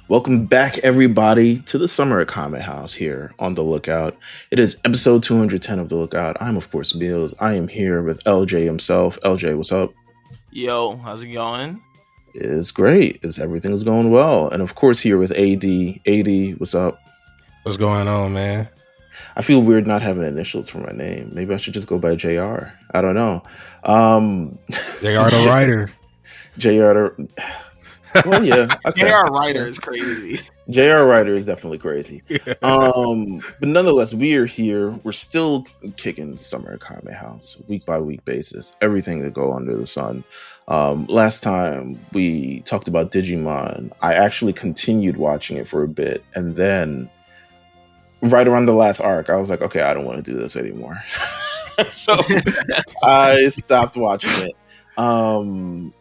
Welcome back, everybody, to the summer at Kame House here on The Lookout. It is episode 210 of The Lookout. I'm, of course, Meelz. I am here with LJ himself. LJ, what's up? Yo, how's it going? It's great. Everything is going well. And, of course, here with AD. AD, what's up? What's going on, man? I feel weird not having initials for my name. Maybe I should just go by JR. I don't know. JR the writer. JR. Well, yeah. Okay. JR Writer is crazy. JR Writer is definitely crazy. But nonetheless, we are here. We're still kicking summer at Kame House, week by week basis. Everything to go under the sun. Last time we talked about Digimon, I actually continued watching it for a bit, and then right around the last arc, I was like, okay, I don't want to do this anymore. So I stopped watching it.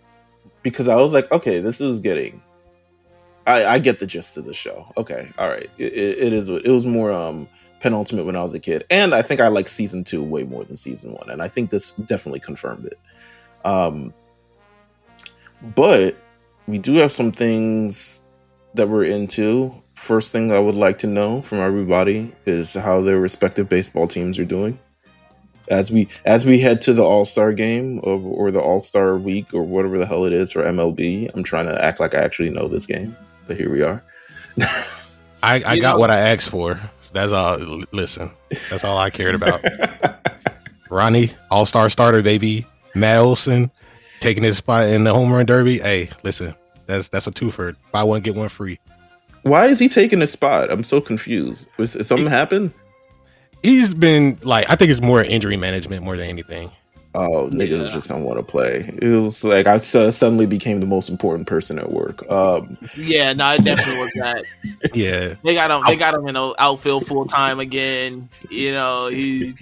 Because I was like, okay, this is getting. I get the gist of the show. Okay, all right. It is. It was more penultimate when I was a kid, and I think I like season 2 way more than season 1, and I think this definitely confirmed it. But we do have some things that we're into. First thing I would like to know from everybody is how their respective baseball teams are doing. As we head to the All-Star game or the All-Star week or whatever the hell it is for MLB, I'm trying to act like I actually know this game, but here we are. I got what I asked for. That's all. Listen, that's all I cared about. Ronnie, All-Star starter, baby. Matt Olson taking his spot in the home run derby. Hey, listen, that's a twofer. Buy one get one free. Why is he taking his spot? I'm so confused. Is something happened? He's been like, I think it's more injury management more than anything. Oh, niggas just don't want to play. It was like I suddenly became the most important person at work. Yeah, no, it definitely was that. Yeah, they got him in the outfield full time again. You know, he's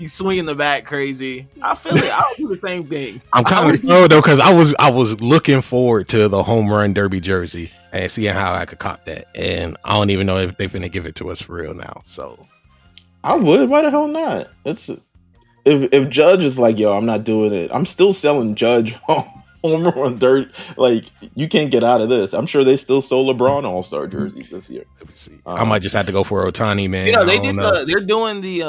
swinging the bat crazy. I feel it. I don't do the same thing. I'm kind of though because I was looking forward to the home run derby jersey and seeing how I could cop that, and I don't even know if they're finna give it to us for real now. So. I would. Why the hell not? If Judge is like, yo, I'm not doing it. I'm still selling Judge home run dirt. Like, you can't get out of this. I'm sure they still sold LeBron All-Star jerseys this year. Let me see. I might just have to go for Otani, man. You know, they're doing the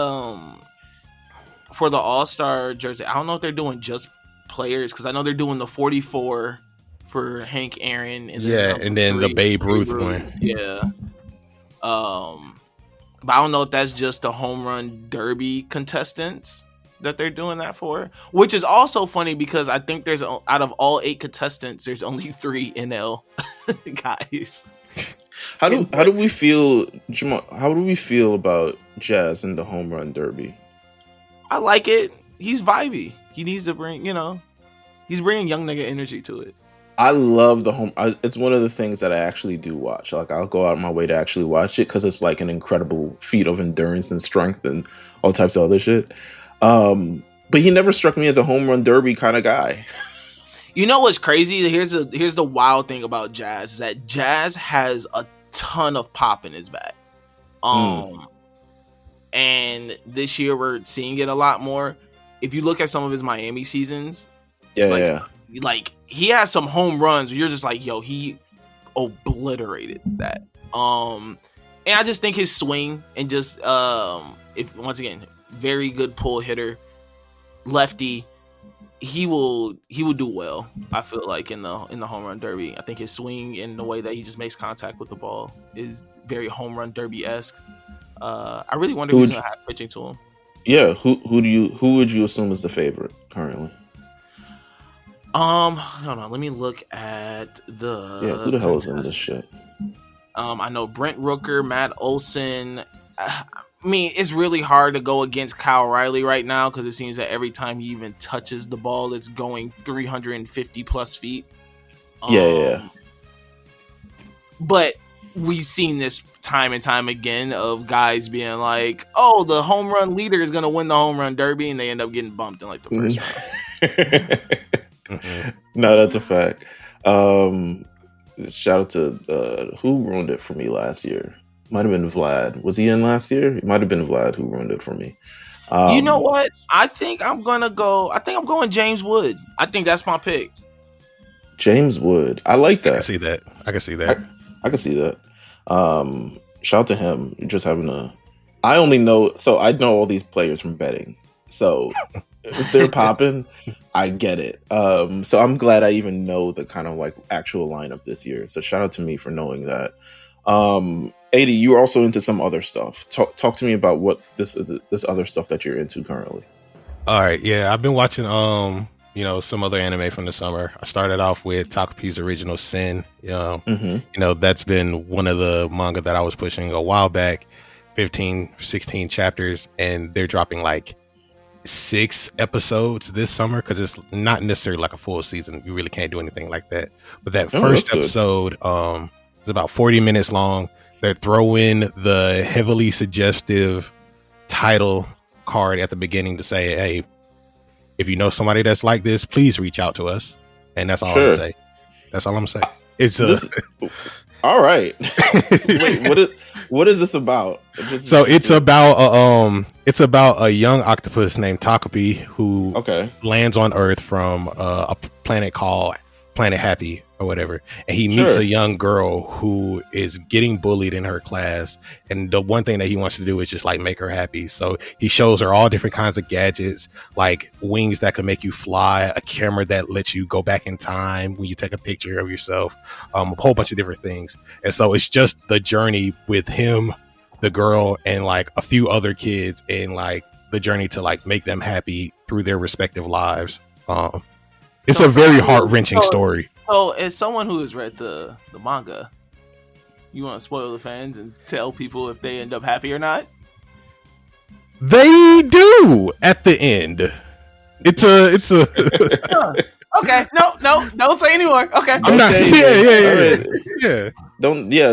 for the All-Star jersey. I don't know if they're doing just players because I know they're doing the 44 for Hank Aaron. And then the Babe Ruth one. Yeah. But I don't know if that's just the home run derby contestants that they're doing that for, which is also funny because I think there's out of all 8 contestants, there's only 3 NL guys. How do we feel, Jamal? How do we feel about Jazz in the home run derby? I like it. He's vibey. He needs to bring, he's bringing young nigga energy to it. I love the home. It's one of the things that I actually do watch. Like, I'll go out of my way to actually watch it because it's like an incredible feat of endurance and strength and all types of other shit. But he never struck me as a home run derby kind of guy. You know what's crazy? Here's the wild thing about Jazz is that Jazz has a ton of pop in his bat. And this year we're seeing it a lot more. If you look at some of his Miami seasons, like he has some home runs where you're just like, yo, he obliterated that. And I just think his swing and just if once again, very good pull hitter, lefty, he will do well. I feel like in the home run derby. I think his swing and the way that he just makes contact with the ball is very home run derby-esque. I really wonder who's gonna have pitching to him. Yeah, who would you assume is the favorite currently? Hold on. Let me look at the. Yeah, who the hell is in this shit? I know Brent Rooker, Matt Olson. I mean, it's really hard to go against Kyle Riley right now because it seems that every time he even touches the ball, it's going 350 plus feet. Yeah. But we've seen this time and time again of guys being like, "Oh, the home run leader is gonna win the home run derby," and they end up getting bumped in like the first round. No, that's a fact. Shout out to who ruined it for me last year. Might have been Vlad. Was he in last year? It might have been Vlad who ruined it for me. You know what? I think I'm going James Wood. I think that's my pick. James Wood. I like that. I can see that. I can see that. Shout out to him. You're just having a. I only know, so I know all these players from betting. So if they're popping, I get it. So I'm glad I even know the kind of like actual lineup this year. So shout out to me for knowing that. 80, you're also into some other stuff. Talk to me about what this other stuff that you're into currently. All right, yeah, I've been watching some other anime from the summer. I started off with Takapi's original Sin. That's been one of the manga that I was pushing a while back, 15, 16 chapters, and they're dropping like 6 episodes this summer because it's not necessarily like a full season. You really can't do anything like that. But that first episode is about 40 minutes long. They throw in the heavily suggestive title card at the beginning to say, hey, if you know somebody that's like this, please reach out to us. And that's all I'm gonna say. That's all I'm saying. It's all right. Wait, what is this about? It's about a young octopus named Takapi who lands on Earth from a planet called Planet Happy or whatever, and he meets a young girl who is getting bullied in her class, and the one thing that he wants to do is just like make her happy. So he shows her all different kinds of gadgets, like wings that can make you fly, a camera that lets you go back in time when you take a picture of yourself, a whole bunch of different things. And so it's just the journey with him, the girl, and like a few other kids, and like the journey to like make them happy through their respective lives. It's a very heart-wrenching story. So, as someone who has read the manga, you want to spoil the fans and tell people if they end up happy or not? They do at the end. It's a. Okay, no, don't say anymore. Okay, I'm not. Yeah.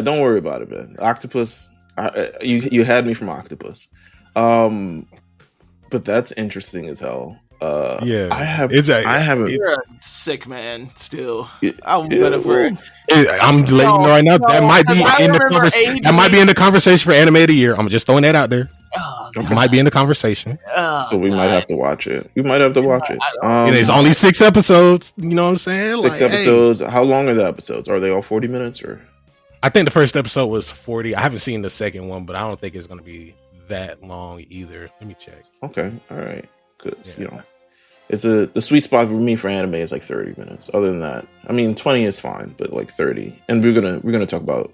Don't worry about it, man. Octopus. You had me from Octopus. But that's interesting as hell. I haven't. You're a sick man. Still, I'm better for it. I'm letting you know right now that might be in the conversation. That might be in the conversation for Anime of the Year. I'm just throwing that out there. It might be in the conversation. So we might have to watch it. We might have to watch it. It's only 6 episodes. You know what I'm saying? 6 episodes. Hey. How long are the episodes? Are they all 40 minutes or? I think the first episode was 40. I haven't seen the second one, but I don't think it's going to be that long either. Let me check. Okay. All right. Because it's the sweet spot for me for anime is like 30 minutes. Other than that, I mean 20 is fine, but like 30. And we're gonna talk about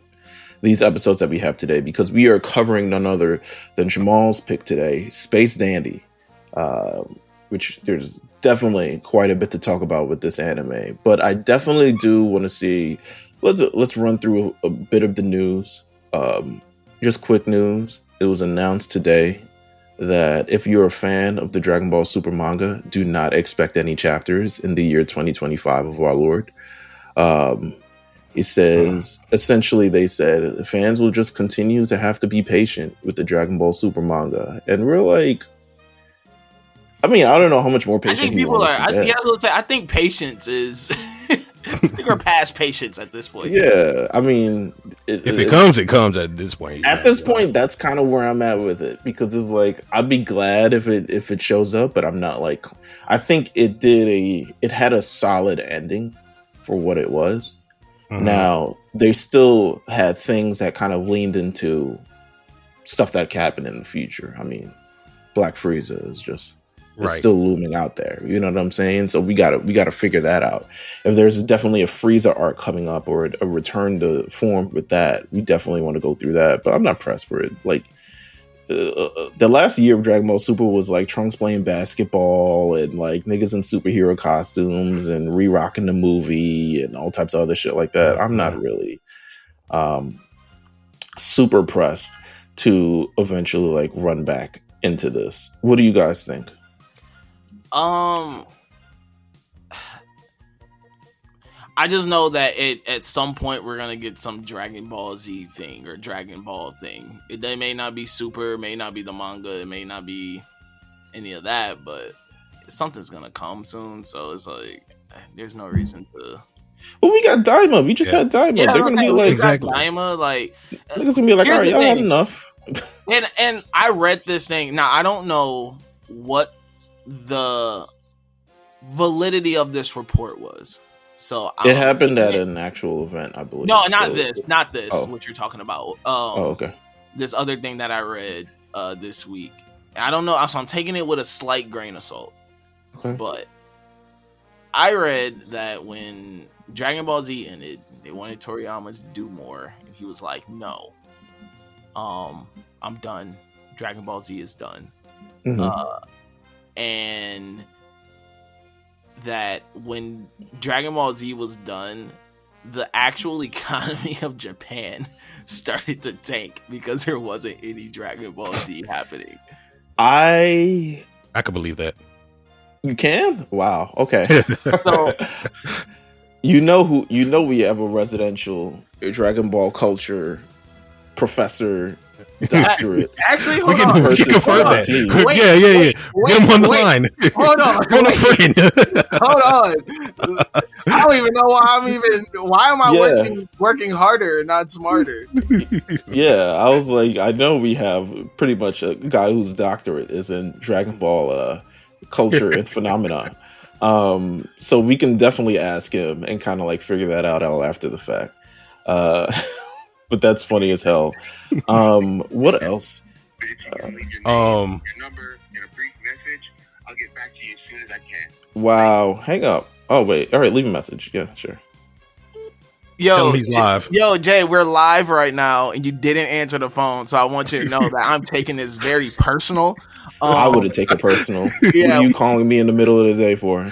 these episodes that we have today because we are covering none other than Jamal's pick today, Space Dandy, which there's definitely quite a bit to talk about with this anime. But I definitely do want to see. Let's run through a bit of the news. Just quick news. It was announced today that if you're a fan of the Dragon Ball Super manga, do not expect any chapters in the year 2025 of our Lord. It says, essentially, they said fans will just continue to have to be patient with the Dragon Ball Super manga. And we're like, I mean, I don't know how much more patient people are. I think patience is... I think we're past patience at this point. Yeah, I mean, if it comes, it comes at this point. At this point, that's kind of where I'm at with it because it's like I'd be glad if it shows up, but I'm not like. I think it had a solid ending for what it was. Mm-hmm. Now they still had things that kind of leaned into stuff that could happen in the future. I mean, Black Frieza is just. It's still looming out there. You know what I'm saying? So we gotta figure that out. If there's definitely a Frieza arc coming up or a return to form with that, we definitely want to go through that. But I'm not pressed for it. Like the last year of Dragon Ball Super was like Trunks playing basketball and like niggas in superhero costumes and re-rocking the movie and all types of other shit like that. I'm not really super pressed to eventually like run back into this. What do you guys think? I just know that at some point we're gonna get some Dragon Ball Z thing or Dragon Ball thing. They may not be Super, it may not be the manga, it may not be any of that, but something's gonna come soon. So it's like there's no reason to. Well, we got Daima. We just had Daima. Yeah, they're gonna be like Daima. Like they're gonna be like, all right, y'all had enough. and I read this thing. Now I don't know what the validity of this report was. So it happened at an actual event, I believe. No, not this. Oh. What you're talking about. Okay. This other thing that I read this week. I don't know. So I'm taking it with a slight grain of salt. Okay. But I read that when Dragon Ball Z ended, they wanted Toriyama to do more, and he was like, "No, I'm done. Dragon Ball Z is done." Mm-hmm. And that when Dragon Ball Z was done, the actual economy of Japan started to tank because there wasn't any Dragon Ball Z happening. I could believe that. You can? Wow. Okay. So we have a residential Dragon Ball culture professor doctorate. Actually, we can confirm that. Wait, yeah. Get him on the line. Hold on. Hold on. I don't even know why am I working harder and not smarter? Yeah, I was like, I know we have pretty much a guy whose doctorate is in Dragon Ball culture and phenomena. So we can definitely ask him and kind of like figure that out after the fact. But that's funny as hell. What else? Your number and a brief message, I'll get back to you as soon as I can. Wow, hang up. Oh wait, all right, leave a message. Yeah, sure. Tell him he's live. Yo, Jay, we're live right now, and you didn't answer the phone, so I want you to know that I'm taking this very personal. I would have taken it personal. Yeah. What are you calling me in the middle of the day for?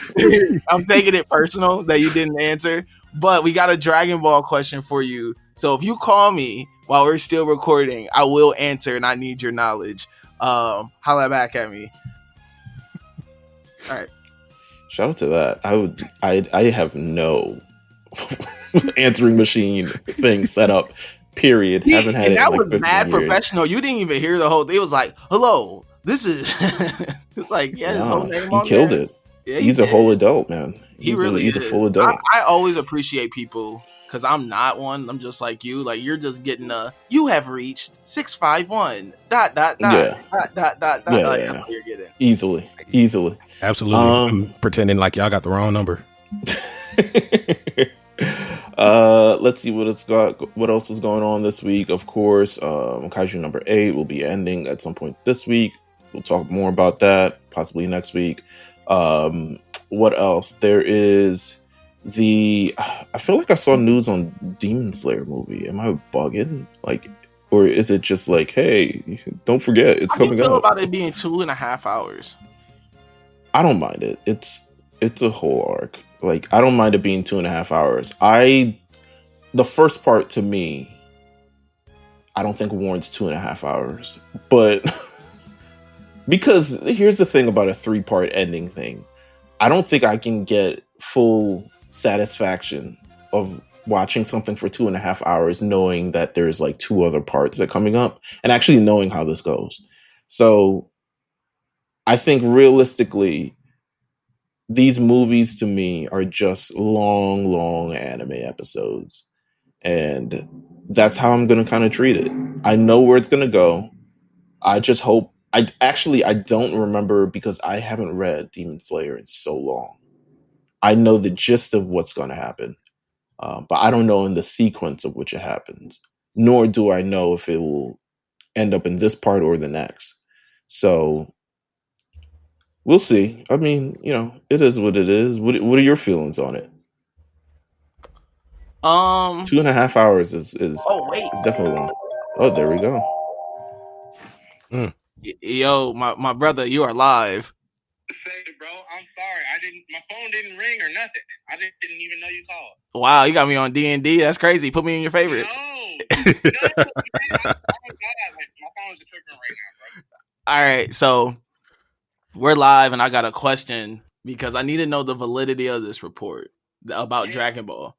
I'm taking it personal that you didn't answer, but we got a Dragon Ball question for you. So if you call me while we're still recording, I will answer, and I need your knowledge. Holla back at me. All right. Shout out to that. I have no answering machine thing set up. Period. Haven't had it. That was mad professional. You didn't even hear the whole thing. It was like, hello, this is. It's like, yeah, his whole name on he killed there. It. Yeah, he's a whole adult, man. He's a full adult. I always appreciate people because I'm not one. I'm just like you. Like you're just getting you have reached 651. ... Yeah. ... Yeah. You're getting easily. Absolutely. I'm pretending like y'all got the wrong number. Let's see what else is going on this week. Of course, Kaiju number 8 will be ending at some point this week. We'll talk more about that possibly next week. What else? There is I feel like I saw news on Demon Slayer movie. Am I bugging? Like, or is it just like, hey, don't forget it's coming out? How do you feel about it being 2.5 hours? I don't mind it. It's a whole arc. Like, I don't mind it being 2.5 hours. The first part to me, I don't think warrants 2.5 hours. But because here's the thing about a 3-part ending thing. I don't think I can get full satisfaction of watching something for 2.5 hours, knowing that there's like 2 other parts that are coming up and actually knowing how this goes. So I think realistically, these movies to me are just long anime episodes. And that's how I'm going to kind of treat it. I know where it's going to go. I just hope. I don't remember because I haven't read Demon Slayer in so long. I know the gist of what's going to happen. But I don't know in the sequence of which it happens. Nor do I know if it will end up in this part or the next. So we'll see. I mean, it is what it is. What are your feelings on it? 2.5 hours is definitely long. Oh, there we go. Yo, my brother, you are live. Say it, bro. I'm sorry. My phone didn't ring or nothing. I didn't even know you called. Wow, you got me on D&D. That's crazy. Put me in your favorites. No, man, my phone is tripping right now, bro. All right, so we're live, and I got a question because I need to know the validity of this report about Dragon Ball.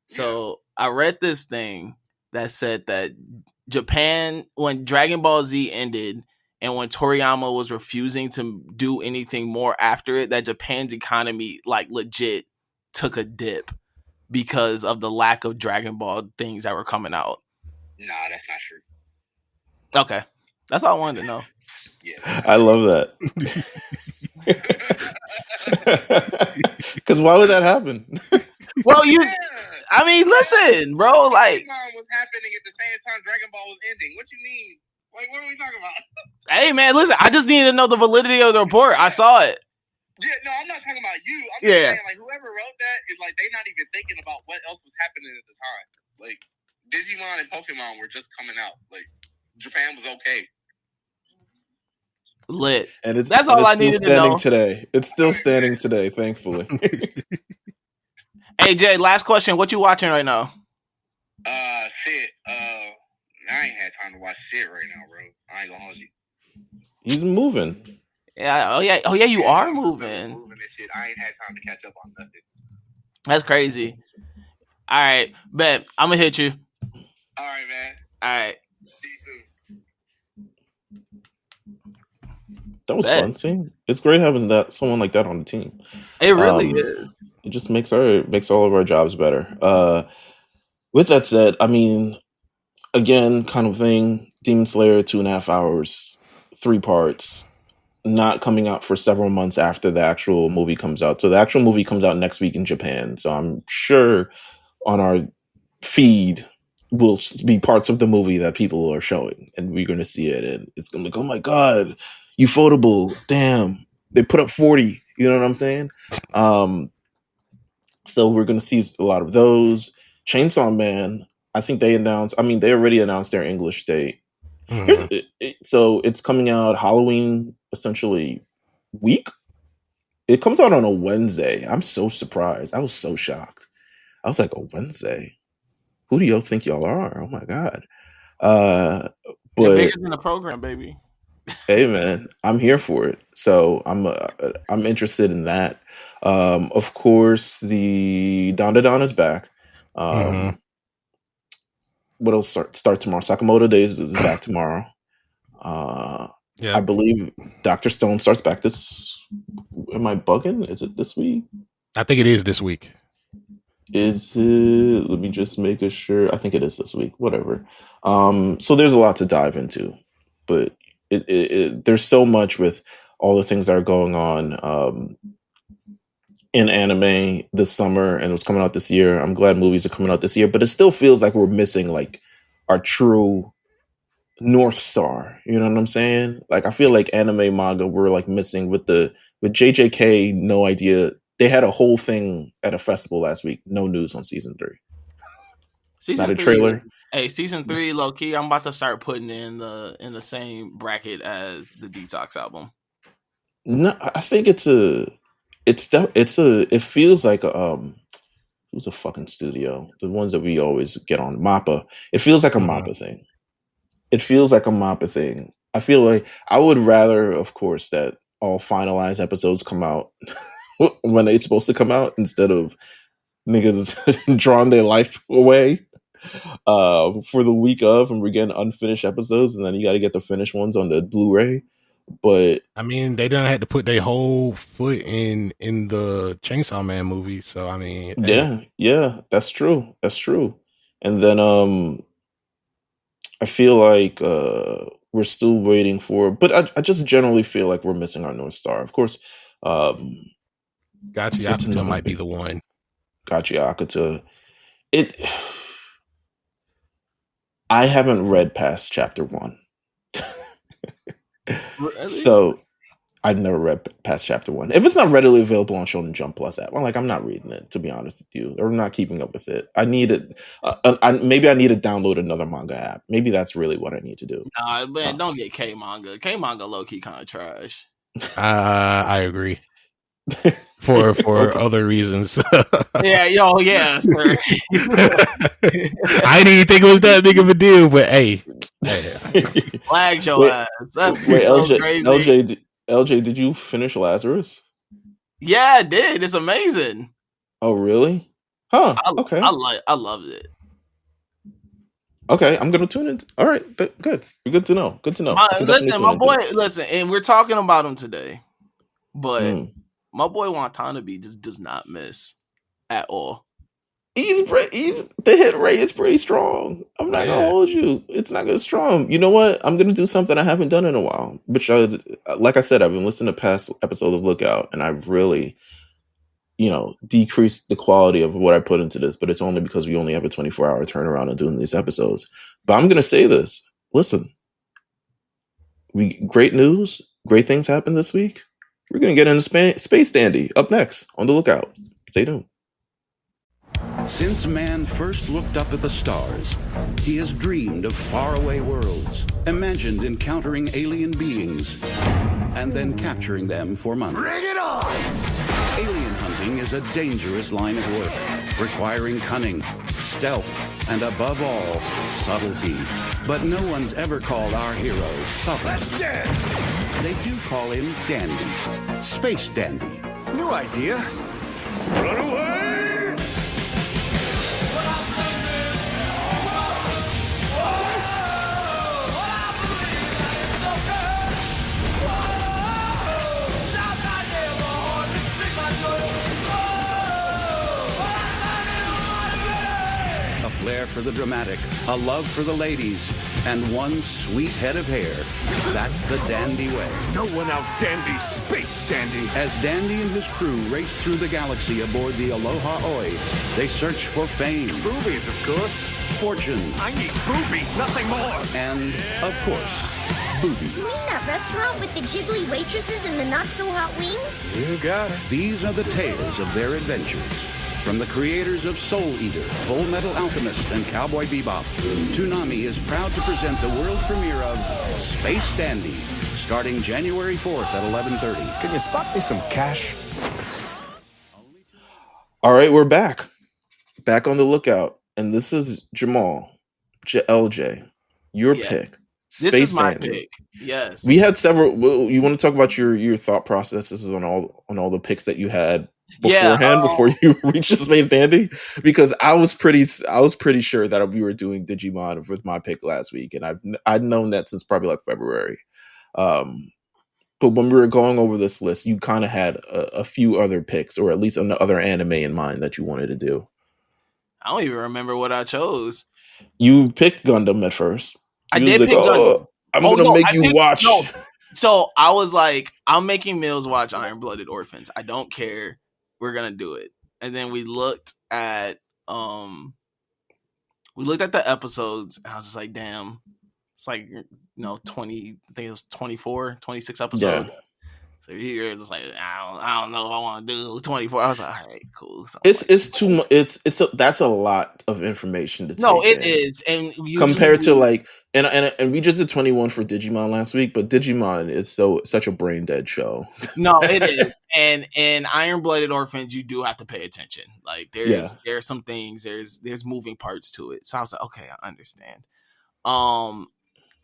So I read this thing that said that Japan, when Dragon Ball Z ended, and when Toriyama was refusing to do anything more after it, that Japan's economy, like, legit took a dip because of the lack of Dragon Ball things that were coming out. Nah, that's not true. Okay. That's all I wanted to know. Yeah. I love that. Because why would that happen? Well, I mean, listen, bro. Like, Pokemon was happening at the same time Dragon Ball was ending. What you mean? Like, what are we talking about? hey, man, listen. I just need to know the validity of the report. I saw it. Yeah, no, I'm not talking about you. I'm just saying, like, whoever wrote that is like they not even thinking about what else was happening at the time. Like, Digimon and Pokemon were just coming out. Like, Japan was okay. Lit. And that's all I needed to know. Today. It's still standing today, thankfully. Hey, Jay, last question. What you watching right now? Shit. I ain't had time to watch shit right now, bro. I ain't gonna hold you. He's moving. Yeah. Oh yeah. You are moving. Moving and shit. I ain't had time to catch up on nothing. That's crazy. All right, bet. I'm gonna hit you. All right, man. All right. See you soon. That was fun. See, it's great having someone like that on the team. It really is. It just makes all of our jobs better. With that said, I mean, again, kind of thing. Demon Slayer, 2.5 hours, 3 parts, not coming out for several months after the actual movie comes out. So the actual movie comes out next week in Japan. So I'm sure on our feed will be parts of the movie that people are showing, and we're going to see it, and it's going to be like, oh my god, Ufotable, damn, they put up 40. You know what I'm saying? So we're going to see a lot of those. Chainsaw Man, I think they already announced their English date. So it's coming out Halloween, essentially, week. It comes out on a Wednesday. I'm so surprised. I was so shocked. I was like, a Wednesday? Who do y'all think y'all are? Oh my god! But they're bigger than the program, baby. Hey man, I'm here for it. So I'm interested in that. Of course, the Don is back. What else start tomorrow? Sakamoto Days is back tomorrow. I believe Dr. Stone starts back this. Am I bugging? Is it this week? I think it is this week. Is it? Let me just make sure. I think it is this week. Whatever. So there's a lot to dive into, but there's so much with all the things that are going on in anime this summer, and what's coming out this year. I'm glad movies are coming out this year, but it still feels like we're missing like our true North Star. You know what I'm saying? Like I feel like anime manga we're like missing with JJK. No idea. They had a whole thing at a festival last week. No news on season 3. Season Not a trailer. Hey, season 3, low key. I'm about to start putting in the same bracket as the Detox album. No, I think it feels like who's a fucking studio? The ones that we always get on Mappa. It feels like a Mappa thing. It feels like a Mappa thing. I feel like I would rather, of course, that all finalized episodes come out when they're supposed to come out instead of niggas drawing their life away for the week of, and we're getting unfinished episodes, and then you got to get the finished ones on the Blu-ray. But I mean, they done had to put their whole foot in the Chainsaw Man movie. So I mean, yeah, that's true. And then I feel like we're still waiting for, but I just generally feel like we're missing our North Star. Of course, Gotcha Yakuza might be the one. Gotcha Yakuza. I haven't read past chapter 1. Really? So I've never read past chapter 1. If it's not readily available on Shonen Jump Plus app, I'm not reading it, to be honest with you. Or not keeping up with it. I need it. Maybe I need to download another manga app. Maybe that's really what I need to do. Nah, man, don't get K manga. K manga low key kind of trash. I agree. For other reasons. Yeah, sir. I didn't even think it was that big of a deal, but hey. Flag your ass. That's so crazy. LJ, did you finish Lazarus? Yeah, I did. It's amazing. Oh, really? Huh. Okay. I loved it. Okay, I'm gonna tune in. All right, good. Good to know. My boy, and we're talking about him today, but my boy Watanabe just does not miss at all. The hit rate is pretty strong. I'm not gonna hold you. It's not gonna strong. You know what? I'm gonna do something I haven't done in a while. Which, like I said, I've been listening to past episodes of Lookout, and I've really decrease the quality of what I put into this, but it's only because we only have a 24-hour turnaround on doing these episodes. But I'm going to say this. Listen, great news. Great things happened this week. We're going to get into Space Dandy up next. On the lookout. Stay tuned. Since man first looked up at the stars, he has dreamed of faraway worlds, imagined encountering alien beings, and then capturing them for money. Bring it on! Alien hunting is a dangerous line of work, requiring cunning, stealth, and above all, subtlety. But no one's ever called our hero subtle. Let's dance! They do call him Dandy. Space Dandy. New idea. Run away! Flair for the dramatic, a love for the ladies, and one sweet head of hair. That's the Dandy way. No one out-dandies Space Dandy. As Dandy and his crew race through the galaxy aboard the Aloha Oi, they search for fame. Boobies, of course. Fortune. I need boobies, nothing more. And, of course, boobies. You mean that restaurant with the jiggly waitresses and the not-so-hot wings? You got it. These are the tales of their adventures. From the creators of Soul Eater, Full Metal Alchemist, and Cowboy Bebop, Toonami is proud to present the world premiere of Space Dandy, starting January 4th at 11:30. Can you spot me some cash? All right, we're back. Back on the lookout. And this is Jamal, LJ, your pick. This is my pick. Yes. We had several. Well, you want to talk about your thought processes on all the picks that you had beforehand before you reached the Space Dandy? Because I was pretty sure that we were doing Digimon with my pick last week, and I'd known that since probably like February. But when we were going over this list, you kind of had a few other picks, or at least another anime in mind that you wanted to do. I don't even remember what I chose. You picked Gundam at first. I did pick Gundam. I'm gonna make you watch. No. So I was like, I'm making Meelz watch Iron-Blooded Orphans. I don't care. We're gonna do it. And then we looked at the episodes, and I was just like, damn, it's like 20, I think it was 24, 26 episodes. Yeah. So you're just like, I don't know if I want to do 24. I was like, all right, cool. So it's too much. That's a lot of information to take. No, it is, and compared to like, and we just did 21 for Digimon last week, but Digimon is such a brain dead show. No, it is, and Iron-Blooded Orphans, you do have to pay attention. Like there are some things, there's moving parts to it. So I was like, okay, I understand.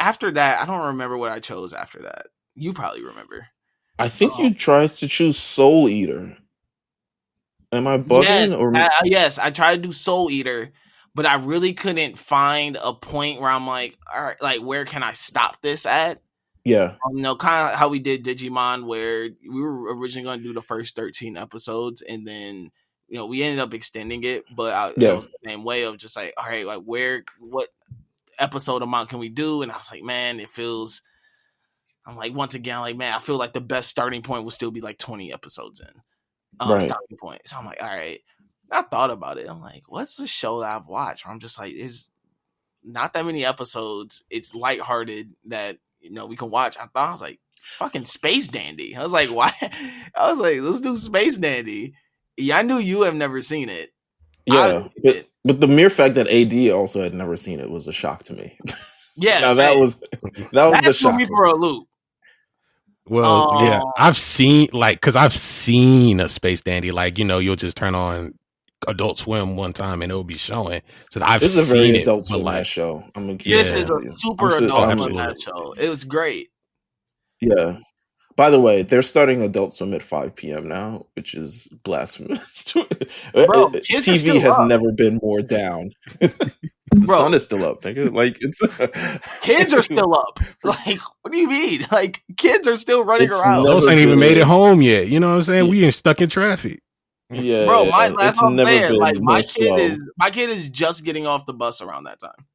After that, I don't remember what I chose after that. You probably remember. I think you tried to choose Soul Eater. Am I bugging? Yes, I tried to do Soul Eater, but I really couldn't find a point where I'm like, all right, like where can I stop this at? Yeah. Kind of how we did Digimon, where we were originally going to do the first 13 episodes, and then we ended up extending it, but it was the same way of just like, all right, like what episode amount can we do? And I was like, man, I'm like, once again, like, man, I feel like the best starting point would still be like 20 episodes in. Starting point. So I'm like, all right. I thought about it. I'm like, what's the show that I've watched where I'm just like, there's not that many episodes. It's lighthearted that, we can watch. I was like, fucking Space Dandy. I was like, why? I was like, let's do Space Dandy. Yeah, I knew you have never seen it. Yeah. But the mere fact that AD also had never seen it was a shock to me. Yeah. Now, that was the shock. Me for a loop. Well, yeah, I've seen a Space Dandy. Like, you'll just turn on Adult Swim one time and it'll be showing. So this is a very Adult Swim show. This is a super Adult Swim show. It was great. Yeah. By the way, they're starting Adult Swim at 5 p.m. now, which is blasphemous. Bro, TV has never been more down. The sun is still up, nigga. Like kids are still up. Like, what do you mean? Like, kids are still running around. Those ain't even made it home yet. You know what I'm saying? We ain't stuck in traffic. Yeah, bro. My kid is just getting off the bus around that time.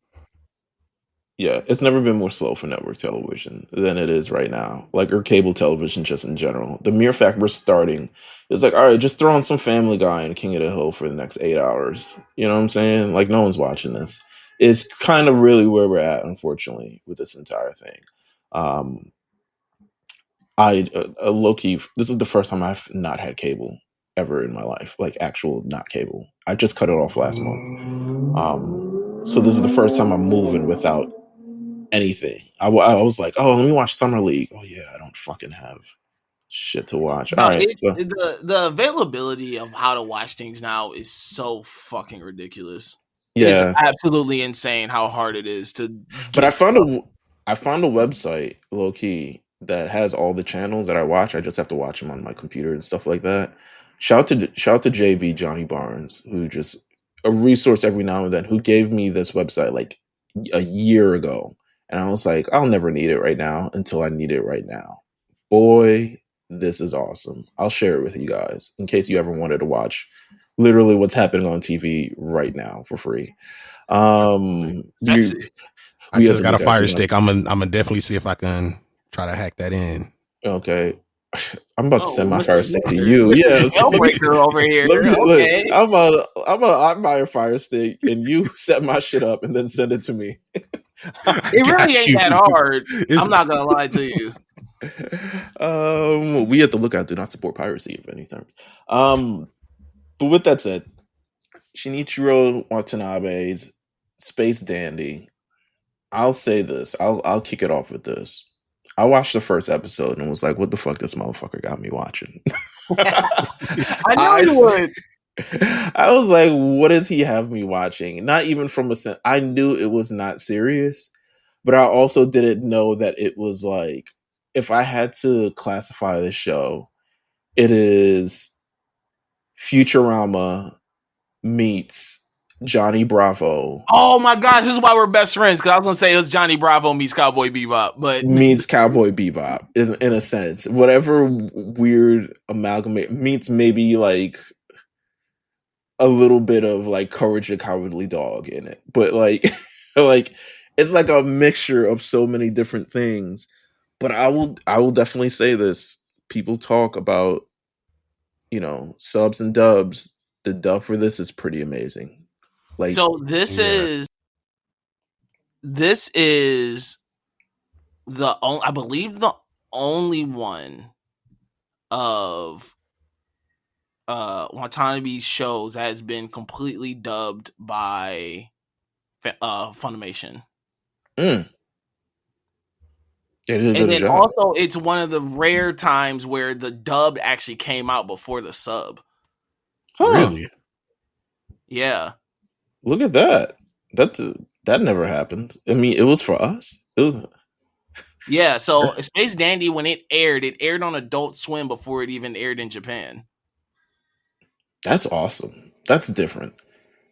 Yeah, it's never been more slow for network television than it is right now. Like, or cable television just in general. The mere fact we're starting is like, all right, just throw on some Family Guy and King of the Hill for the next 8 hours. You know what I'm saying? Like, no one's watching this. It's kind of really where we're at, unfortunately, with this entire thing. Um, low key, this is the first time I've not had cable ever in my life, like actual not cable. I just cut it off last month. So this is the first time I'm moving without anything. I was like, oh, let me watch Summer League. Oh yeah, I don't fucking have shit to watch. All No, right, so the availability of how to watch things now is so fucking ridiculous. It's yeah, absolutely insane how hard it is to get but I found stuff. I found a website low key that has all the channels that I watch. I just have to watch them on my computer and stuff like that. Shout to JB Johnny Barnes, who just a resource every now and then, who gave me this website like a year ago, and I was like, I'll never need it right now until I need it right now. Boy, this is awesome. I'll share it with you guys in case you ever wanted to watch literally what's happening on TV right now for free. Sexy. I just got a Fire Stick. I'm gonna definitely see if I can try to hack that in. Okay. I'm about to send my Mr. Fire Stick to Mr. you. Mr. Yeah, so Jailbreaker over here. Okay. look, I'm buy a Fire Stick and you set my shit up and then send it to me. It really ain't that hard. I'm not gonna lie to you. We have to look out, do not support piracy of any terms. But with that said, Shinichiro Watanabe's Space Dandy. I'll say this. I'll kick it off with this. I watched the first episode and was like, what the fuck this motherfucker got me watching? I knew you would. I was like, what does he have me watching? Not even from a sense. I knew it was not serious, but I also didn't know that it was like, if I had to classify the show, it is Futurama meets Johnny Bravo. Oh my gosh, this is why we're best friends. Because I was gonna say it was Johnny Bravo meets Cowboy Bebop, but meets Cowboy Bebop in a sense. Whatever weird amalgamate meets maybe like a little bit of like Courage the Cowardly Dog in it, but like like it's like a mixture of so many different things. But I will definitely say this: people talk about, you know, subs and dubs. The dub for this is pretty amazing. Like, so this is the only, I believe, the only one of Watanabe's shows that has been completely dubbed by Funimation. Yeah, and then also it's one of the rare times where the dub actually came out before the sub. Really? Yeah. Look at that. That never happened. I mean, it was for us. It was. Yeah, so Space Dandy, when it aired on Adult Swim before it even aired in Japan. That's awesome. That's different.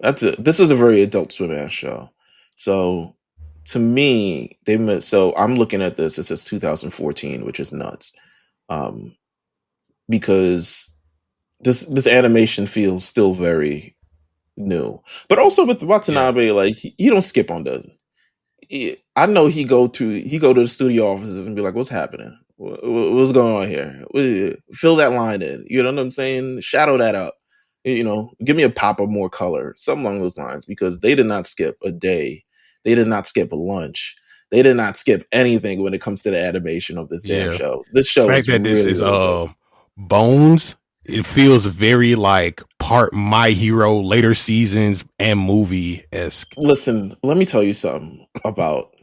This is a very Adult Swim ass show. So to me, so I'm looking at this. It says 2014, which is nuts. Because this animation feels still very new. But also with Watanabe, like he don't skip on the. I know he go to the studio offices and be like, "What's happening? What's going on here? Fill that line in." You know what I'm saying? Shadow that up. You know, give me a pop of more color, something along those lines. Because they did not skip a day. They did not skip a lunch. They did not skip anything when it comes to the animation of this damn show. This show the fact is that really, this is really good. Bones. It feels very like part My Hero later seasons and movie esque. Listen, let me tell you something about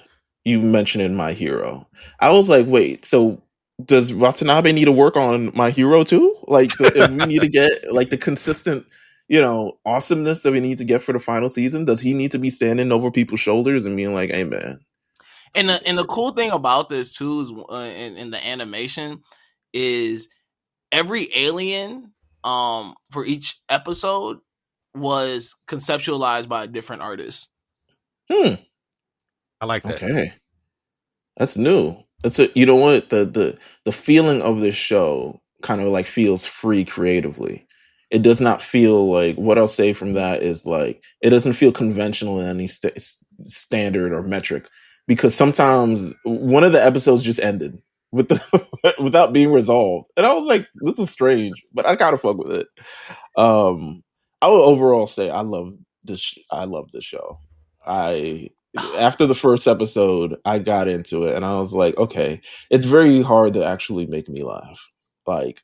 you mentioning My Hero. I was like, wait, so does Watanabe need to work on My Hero too? Like, if we need to get like the consistent, you know, awesomeness that we need to get for the final season, does he need to be standing over people's shoulders and being like, "Hey, man"? And the cool thing about this too is in the animation is every alien for each episode was conceptualized by a different artist. I like that. Okay, that's new. That's you know what, the feeling of this show kind of like feels free creatively. It does not feel like, what I'll say from that is like, it doesn't feel conventional in any standard or metric. because sometimes one of the episodes just ended with the without being resolved, and I was like, "This is strange," but I kind of fuck with it. I would overall say I love this. I love this show. I After the first episode, I got into it, and I was like, okay, it's very hard to actually make me laugh. Like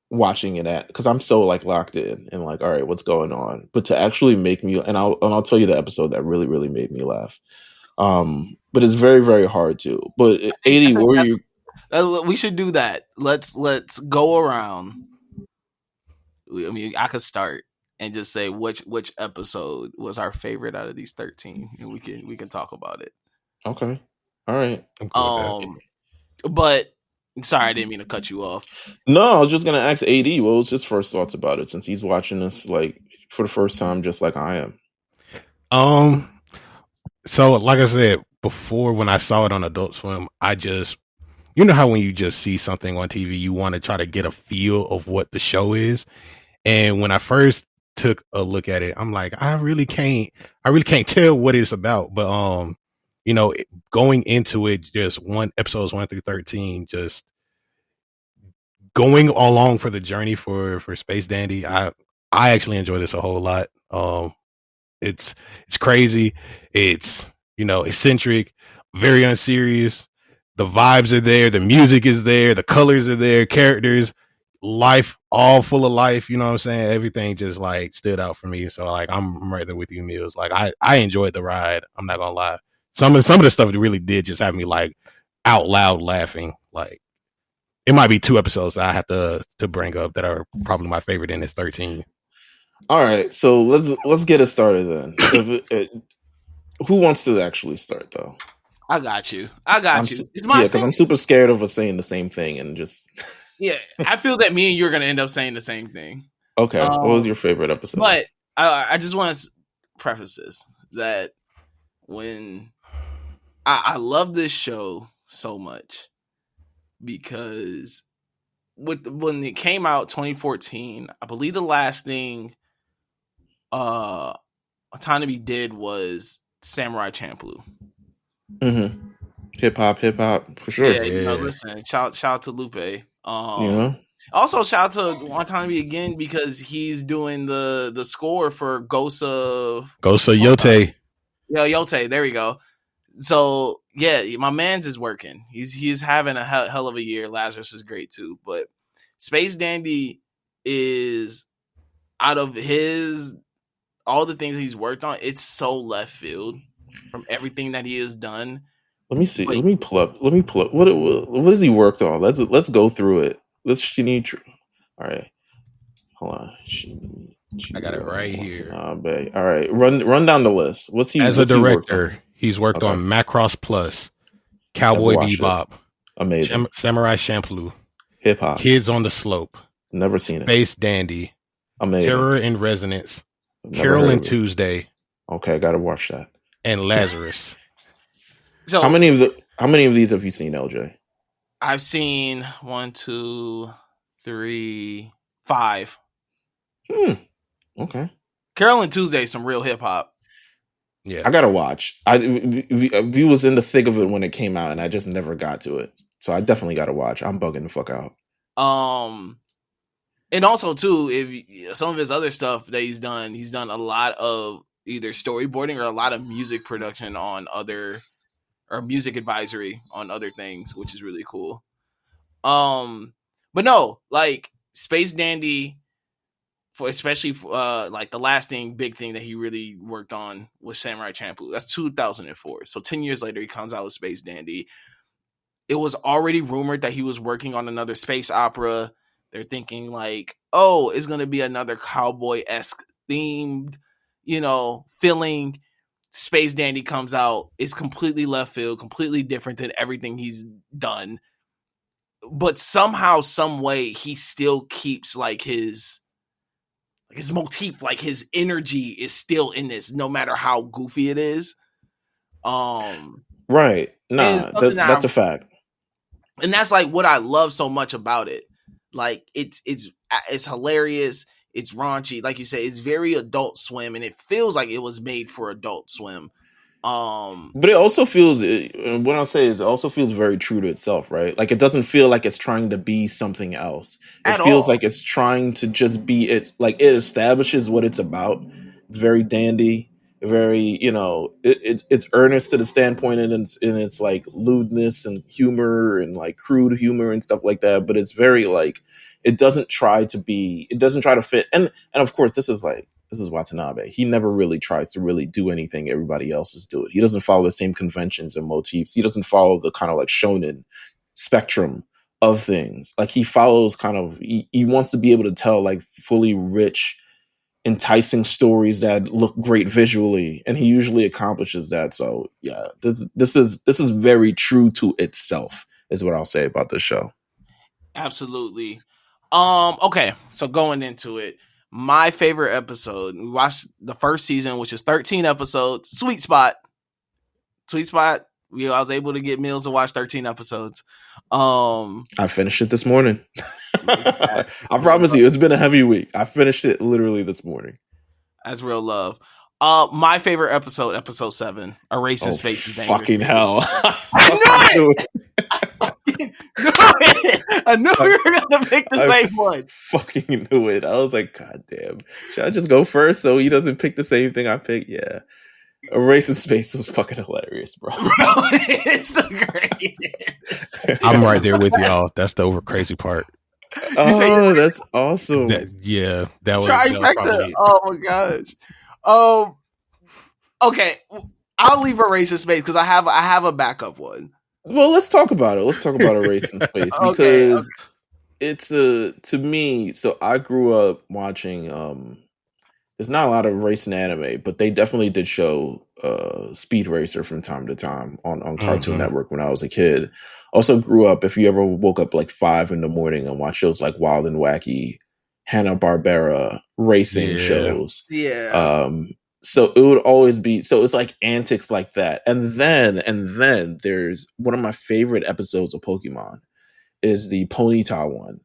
watching it at because I'm so like locked in and like, all right, what's going on? But to actually make me and I'll tell you the episode that really really made me laugh. But it's very very hard to. But 80, what were you? We should do that. Let's go around. I mean, I could start and just say which episode was our favorite out of these 13, and we can talk about it. Okay, all right. But sorry, I didn't mean to cut you off. No, I was just gonna ask AD what was his first thoughts about it since he's watching this like for the first time, just like I am. So like I said before, when I saw it on Adult Swim, I just, you know how when you just see something on TV, you want to try to get a feel of what the show is. And when I first took a look at it, I'm like, I really can't tell what it's about. But you know, going into it, just episodes 1 through 13, just going along for the journey for Space Dandy. I actually enjoy this a whole lot. It's crazy. It's, you know, eccentric, very unserious. The vibes are there. The music is there. The colors are there. Characters, life, all full of life. You know what I'm saying? Everything just like stood out for me. So like, I'm right there with you, Meelz. Like I enjoyed the ride. I'm not gonna lie. Some of the stuff that really did just have me like out loud laughing. Like it might be 2 episodes that I have to bring up that are probably my favorite in this 13. All right, so let's get it started then. Who wants to actually start though? I got you. Yeah, because I'm super scared of us saying the same thing and just. Yeah, I feel that me and you are gonna end up saying the same thing. Okay, what was your favorite episode? But I just want to preface this that when I love this show so much because when it came out 2014, I believe the last thing Watanabe did was Samurai Champloo. Mm-hmm. Hip hop for sure. Yeah, you know, listen, shout out to Lupe. Also shout out to Watanabe again because he's doing the score for Gosa Yote. Yeah, Yote. There we go. So yeah, my man's is working. He's having a hell of a year. Lazarus is great too, but Space Dandy is out of all the things that he's worked on. It's so left field from everything that he has done. Let me see. Let me pull up. What has he worked on? Let's go through it. All right. Hold on. I got it right here. All right. Run down the list. As a director, he's worked on Macross Plus, Cowboy Bebop, amazing, Samurai Champloo, Hip Hop, Kids on the Slope, never seen Space Dandy, amazing, Terror in Resonance, Carol and Tuesday. Okay, I gotta watch that. And Lazarus. So how many of these have you seen, LJ? I've seen 1, 2, 3, 5. Okay. Carol and Tuesday is some real hip hop. Yeah, I gotta watch. V was in the thick of it when it came out, and I just never got to it. So I definitely gotta watch. I'm bugging the fuck out. And also too, if some of his other stuff that he's done a lot of either storyboarding or a lot of music production on or music advisory on other things, which is really cool. But no, like Space Dandy, especially like the last big thing that he really worked on was Samurai Champloo. That's 2004. So 10 years later, he comes out with Space Dandy. It was already rumored that he was working on another space opera. They're thinking like, oh, it's going to be another cowboy-esque themed, feeling. Space Dandy comes out. It's completely left field, completely different than everything he's done. But somehow, some way, he still keeps like his motif, like his energy is still in this, no matter how goofy it is. Right. Nah, that's a fact. And that's like what I love so much about it. Like it's hilarious. It's raunchy. Like you say, it's very Adult Swim, and it feels like it was made for Adult Swim. But it also feels, what I'll say is, it also feels very true to itself, right? Like, it doesn't feel like it's trying to be something else. It feels like it's trying to just be it. Like, it establishes what it's about. It's very dandy, very, it's earnest to the standpoint in its like lewdness and humor and like crude humor and stuff like that. But it's very like, it doesn't try to fit. And of course, this is Watanabe. He never really tries to really do anything everybody else is doing. He doesn't follow the same conventions and motifs. He doesn't follow the kind of like shonen spectrum of things. Like, he follows he wants to be able to tell like fully rich, enticing stories that look great visually, and he usually accomplishes that. So yeah, this is very true to itself, is what I'll say about this show. Absolutely. Okay, so going into it, my favorite episode, we watched the first season, which is 13 episodes. Sweet spot. I was able to get Meelz to watch 13 episodes. I finished it this morning. I promise you, it's been a heavy week. I finished it literally this morning. That's real love. My favorite episode 7, A Race in Space is Dangerous. Fucking hell. I knew it! I knew we were gonna pick the same one. Fucking knew it. I was like, God damn. Should I just go first so he doesn't pick the same thing I picked? Yeah. A Race in Space was fucking hilarious, bro. It's the greatest. I'm right there with y'all. That's the over crazy part. Oh, that's awesome. That was probably... Oh my gosh. Okay, I'll leave A Race in Space because I have a backup one. Well, let's talk about it. Let's talk about A Race in Space because it's to me. So I grew up watching. There's not a lot of racing anime, but they definitely did show Speed Racer from time to time on Cartoon Network when I was a kid. Also grew up, if you ever woke up like 5 a.m. and watched shows like Wild and Wacky, Hanna-Barbera racing shows. Yeah. So it would always be, so it's like antics like that. And then there's one of my favorite episodes of Pokemon is the Ponyta one.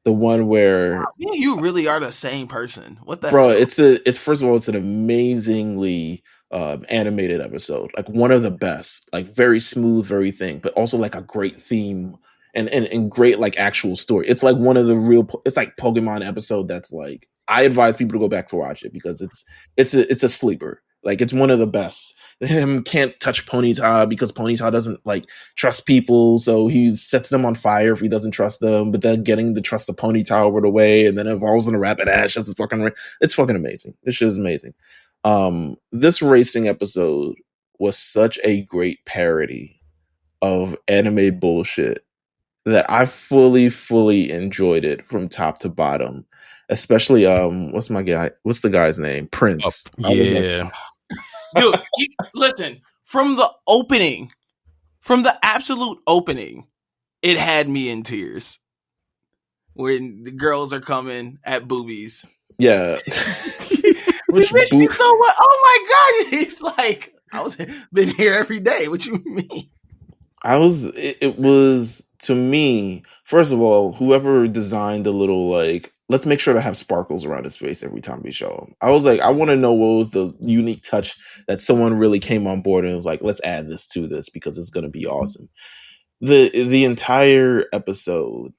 The one where you really are the same person. What the bro? hell? It's first of all, it's an amazingly animated episode, like one of the best, like very smooth, very thing, but also like a great theme and great like actual story. It's like one of the real. It's like Pokemon episode that's like, I advise people to go back to watch it because it's a sleeper. Like, it's one of the best. Him can't touch Ponyta because Ponyta doesn't like trust people, so he sets them on fire if he doesn't trust them. But then getting the trust of Ponyta over the way, and then it evolves in a Rapidash. It's fucking amazing. This shit is amazing. This racing episode was such a great parody of anime bullshit that I fully enjoyed it from top to bottom. Especially what's the guy's name? Prince. Yeah. Dude, listen, from the absolute opening, it had me in tears. When the girls are coming at boobies. Yeah. Which you so what? Oh my god. He's like, been here every day. What you mean? It was, to me, first of all, whoever designed the little like, let's make sure to have sparkles around his face every time we show him. I was like, I want to know what was the unique touch that someone really came on board and was like, let's add this to this because it's going to be awesome. The entire episode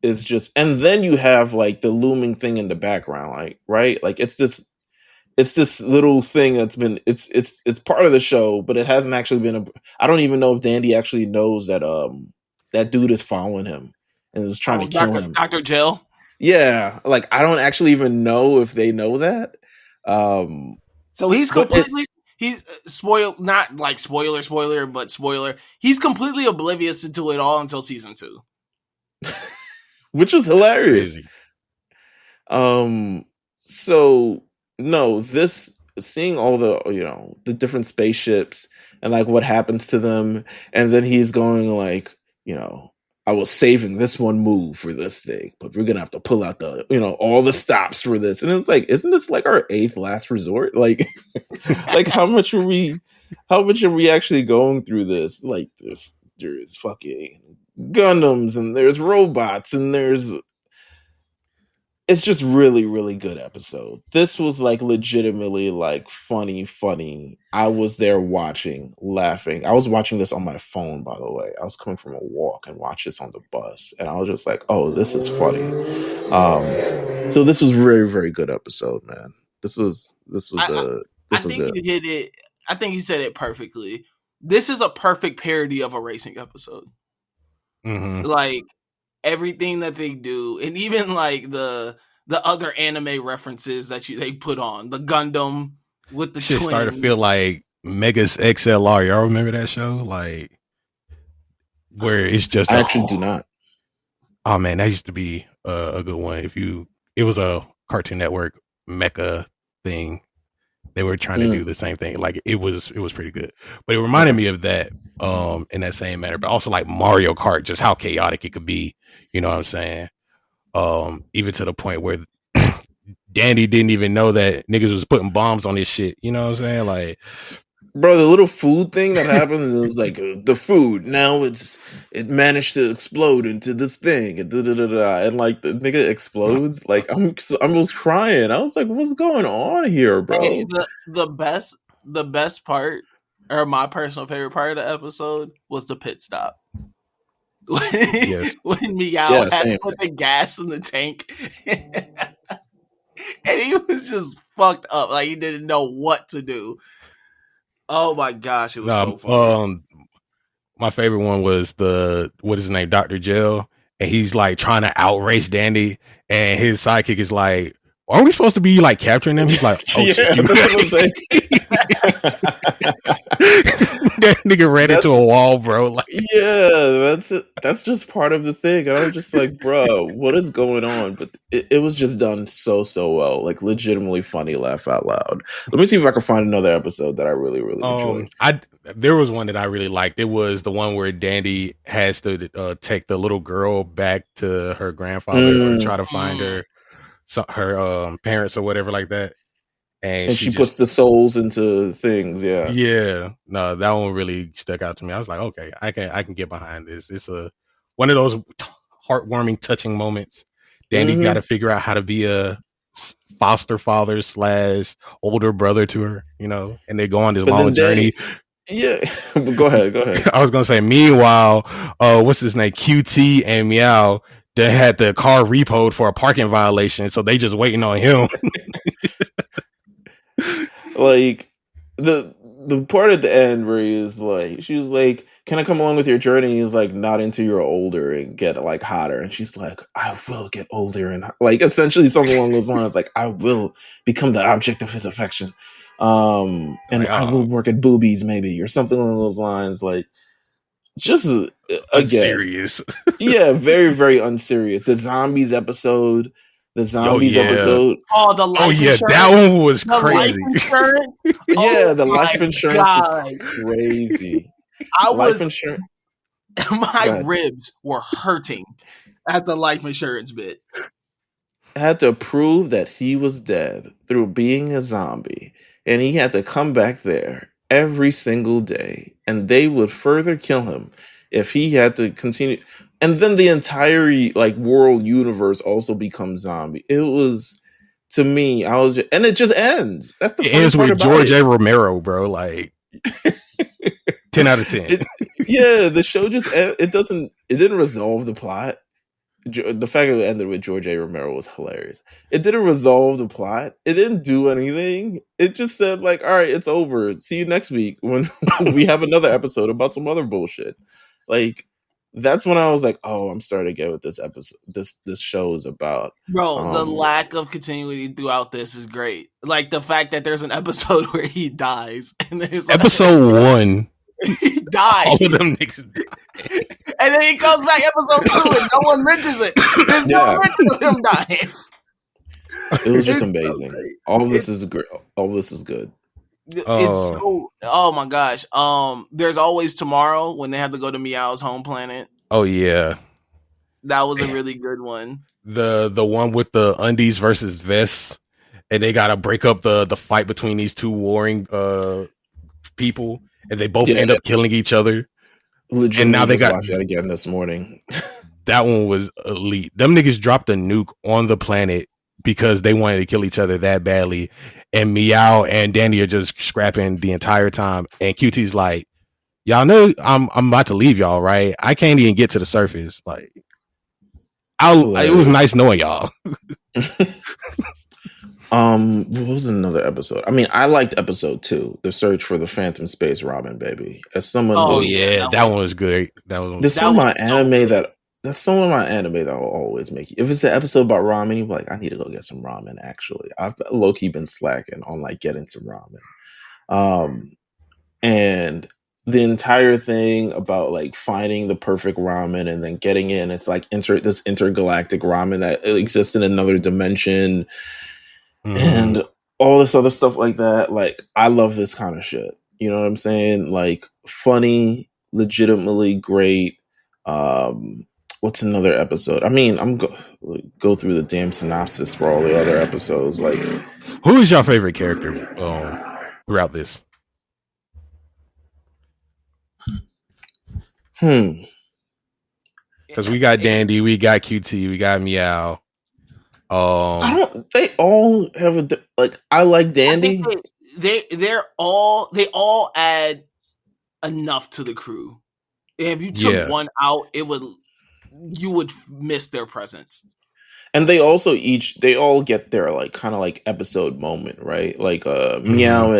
is just, and then you have like the looming thing in the background, like, right? Like, it's this little thing that's been, it's part of the show, but it hasn't actually been I don't even know if Dandy actually knows that that dude is following him and is trying to kill him. Dr. Jill? Yeah, like, I don't actually even know if they know that. So he's completely he's not like spoiler, but spoiler. He's completely oblivious to it all until season 2, which was hilarious. So no, this, seeing all the the different spaceships and like what happens to them, and then he's going like, I was saving this one move for this thing, but we're gonna have to pull out the all the stops for this. And it's like, isn't this like our 8th last resort? Like, like how much are we actually going through this? Like, there's fucking Gundams and there's robots and there's it's just really, really good episode. This was like legitimately like funny. I was there watching, laughing. I was watching this on my phone, by the way. I was coming from a walk and watched this on the bus, and I was just like, "Oh, this is funny." So this was very, very good episode, man. This was I think you hit it. I think you said it perfectly. This is a perfect parody of a racing episode. Mm-hmm. Like everything that they do, and even like the other anime references that they put on the Gundam with the shit twins. started to feel like Megas XLR. Y'all remember that show? Like where it's just I actually do not. Oh man, that used to be a good one. It was a Cartoon Network mecha thing. They were trying to do the same thing. Like it was pretty good. But it reminded me of that in that same manner. But also like Mario Kart, just how chaotic it could be. You know what I'm saying? Even to the point where Dandy didn't even know that niggas was putting bombs on his shit. You know what I'm saying? Like, bro, the little food thing that happened is like the food. Now it managed to explode into this thing, and and like the nigga explodes. Like I'm almost crying. I was like, what's going on here, bro? Hey, the best part, or my personal favorite part of the episode, was the pit stop. Yes. When Meow had to put the gas in the tank. And he was just fucked up. Like he didn't know what to do. Oh my gosh, it was so funny. My favorite one was what is his name, Dr. Jill, and he's like trying to outrace Dandy, and his sidekick is like, aren't we supposed to be like capturing them? He's like, oh, yeah, that's what I'm saying. That nigga ran into a wall, bro. Like, yeah, that's just part of the thing. And I was just like, bro, what is going on? But it was just done so well, like legitimately funny, laugh out loud. Let me see if I can find another episode that I really enjoyed. There was one that I really liked. It was the one where Dandy has to take the little girl back to her grandfather or try to find her parents or whatever like that. And she puts the souls into things. Yeah. No, that one really stuck out to me. I was like, okay, I can get behind this. It's one of those heartwarming, touching moments. Dandy got to figure out how to be a foster father / older brother to her, you know, and they go on this long journey. Yeah, but go ahead. I was gonna say, meanwhile, what's his name? QT and Meow, they had the car repoed for a parking violation, so they just waiting on him. Like the part at the end where he was like, she was like, "Can I come along with your journey?" He's like, "Not until you're older and get like hotter." And she's like, "I will get older," and like essentially something along those lines, like, "I will become the object of his affection." And I will work at boobies, maybe, or something along those lines. Like, just again, serious. Yeah, very, very unserious. The zombies episode. Episode. Oh, the life insurance. That one was crazy. Life insurance? The life insurance was crazy. My ribs were hurting at the life insurance bit. Had to prove that he was dead through being a zombie, and he had to come back there every single day, and they would further kill him if he had to continue. And then the entire like world universe also becomes zombie. It was, to me, and it just ends. That's the ends with George A. Romero, bro. Like 10 out of 10. The show just it didn't resolve the plot. The fact that it ended with George A. Romero was hilarious. It didn't resolve the plot. It didn't do anything. It just said like, all right, it's over. See you next week when we have another episode about some other bullshit. Like, that's when I was like, oh, I'm starting to get what this episode, this show is about. Bro, the lack of continuity throughout this is great. Like the fact that there's an episode where he dies, and there's episode 1. He dies. All of them niggas die. And then he comes back episode 2 and no one mentions it. There's no mention of him dying. It was just amazing. So all of this is great. All of this is good. It's so, oh my gosh. There's always tomorrow when they have to go to Meow's home planet. Oh yeah. That was a really good one. The one with the undies versus vests, and they gotta break up the fight between these two warring people, and they both end up killing each other. Legitimately, and now they got watched that again this morning. That one was elite. Them niggas dropped a nuke on the planet because they wanted to kill each other that badly. And Meow and Dandy are just scrapping the entire time. And QT's like, y'all know I'm about to leave y'all, right? I can't even get to the surface. Like, it was nice knowing y'all. What was another episode? I mean, I liked episode 2, The Search for the Phantom Space Ramen Baby. As someone that one was great. That's some of my anime that will always make you. If it's an episode about ramen, you're like, I need to go get some ramen. Actually, I've low-key been slacking on like getting some ramen. And the entire thing about like finding the perfect ramen and then getting in, it's like this intergalactic ramen that exists in another dimension. And all this other stuff like that. Like, I love this kind of shit. You know what I'm saying? Like, funny, legitimately great. What's another episode? I mean, I'm go through the damn synopsis for all the other episodes. Like, who is your favorite character throughout this? Because we got Dandy, we got QT, we got Meow. They all have I like Dandy. They all add enough to the crew. If you took one out, you would miss their presence. And they all get their like kind of like episode moment, right? Like Meow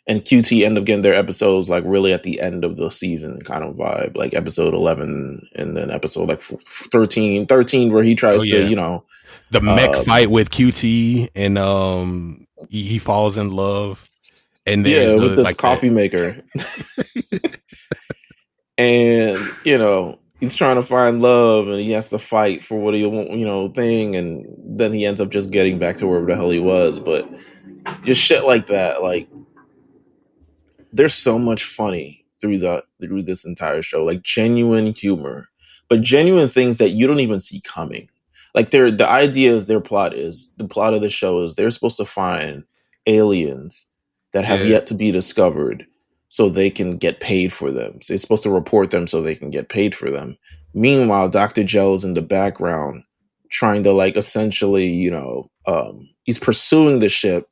and QT end up getting their episodes like really at the end of the season kind of vibe, like episode 11 and then episode like 13 where he tries to, you know, the mech fight with QT and he falls in love and with this coffee maker. And, you know, he's trying to find love and he has to fight for what he want, you know, thing, and then he ends up just getting back to wherever the hell he was. But just shit like that, like there's so much funny through this entire show, like genuine humor, but genuine things that you don't even see coming. Like the plot of the show is they're supposed to find aliens that have yet to be discovered so they can get paid for them. So they're supposed to report them so they can get paid for them. Meanwhile, Dr. Gel is in the background trying to like essentially, you know, he's pursuing the ship.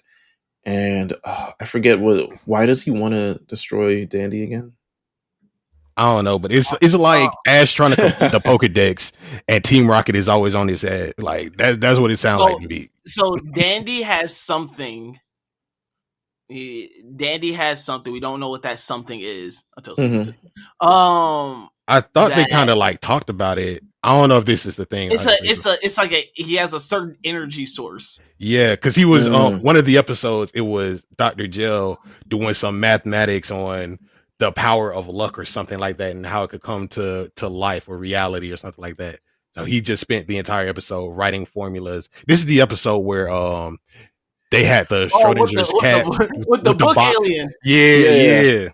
And I forget why does he want to destroy Dandy again? I don't know, but it's like Ash trying to complete the Pokedex, and Team Rocket is always on his head. Like that's what it sounds like to me. So Dandy has something. Dandy has something. We don't know what that something is until I thought they kind of like talked about it. I don't know if this is the thing. It's like he has a certain energy source. Yeah, because he was one of the episodes. It was Dr. Gel doing some mathematics on the power of luck or something like that, and how it could come to life or reality or something like that. So he just spent the entire episode writing formulas. This is the episode where they had the Schrodinger's cat with the book box. Alien. Yeah.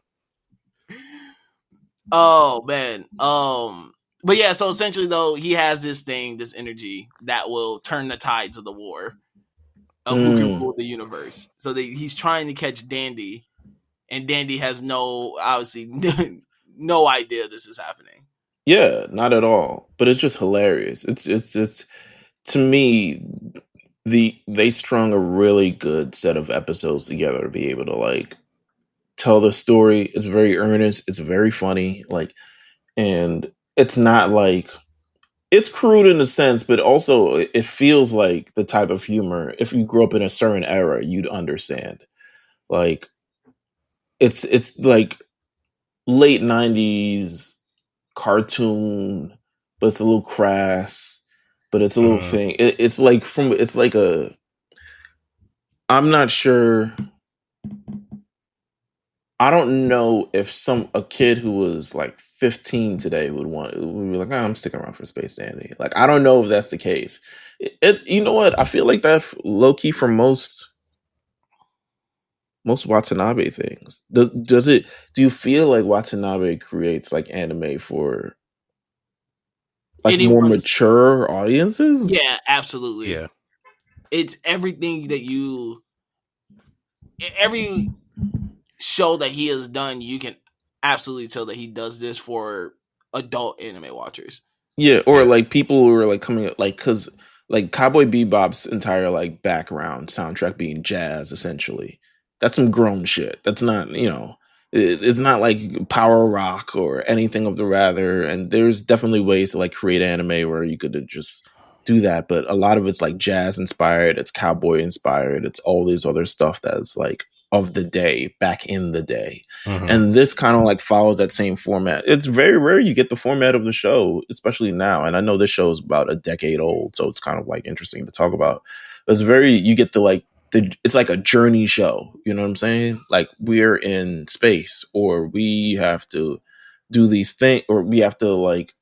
Oh man. But yeah, so essentially though, he has this energy that will turn the tides of the war of who can rule the universe. So he's trying to catch Dandy, and Dandy has no idea this is happening. Yeah, not at all. But it's just hilarious. It's to me, they strung a really good set of episodes together to be able to like tell the story. It's very earnest. It's very funny. Like, and it's not like it's crude in a sense, but also it feels like the type of humor. If you grew up in a certain era, you'd understand. Like, it's like late 90s cartoon, but it's a little crass, but it's a little thing. It's like I'm not sure. I don't know if a kid who was like 15 today would be like, I'm sticking around for Space Dandy. Like, I don't know if that's the case. You know what? I feel like that low key for most Watanabe things. Do you feel like Watanabe creates like anime for like more mature audiences? Yeah, absolutely. Yeah. It's everything every show that he has done, you can absolutely tell that he does this for adult anime watchers. Yeah, or like people who are like coming up, like, because like Cowboy Bebop's entire like background soundtrack being jazz, essentially. That's some grown shit. That's not, it's not like power rock or anything of the rather. And there's definitely ways to like create anime where you could just do that, but a lot of it's like jazz inspired, it's cowboy inspired, it's all this other stuff that's like of the day, back in the day. And this kind of like follows that same format. It's very rare you get the format of the show, especially now. And I know this show is about a decade old, so it's kind of like interesting to talk about. It's you get to like it's like a journey show, you know what I'm saying? Like we're in space, or we have to do these things, or we have to like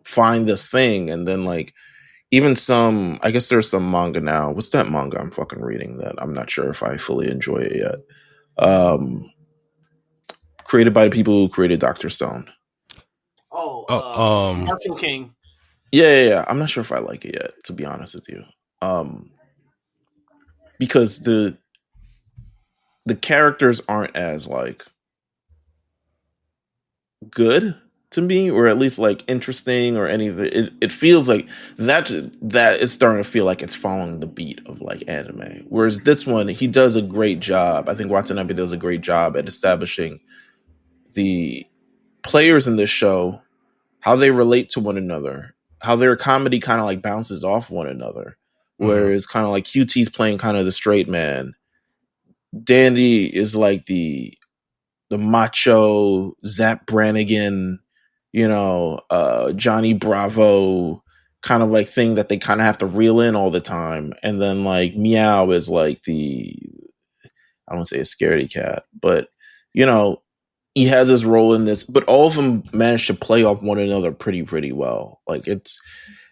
find this thing, and then like even I guess there's some manga now. What's that manga I'm fucking reading that I'm not sure if I fully enjoy it yet? Created by the people who created Dr. Stone. Marshall King. Yeah. I'm not sure if I like it yet, to be honest with you. Because the characters aren't as like good to me, or at least like interesting or anything. It feels like that is starting to feel like it's following the beat of like anime. Whereas this one, he does a great job. I think Watanabe does a great job at establishing the players in this show, how they relate to one another, how their comedy kind of like bounces off one another. Whereas kind of like QT's playing kind of the straight man. Dandy is like the macho Zap Brannigan, Johnny Bravo kind of like thing that they kind of have to reel in all the time. And then like Meow is like I don't want to say a scaredy cat, but he has his role in this, but all of them manage to play off one another pretty well. Like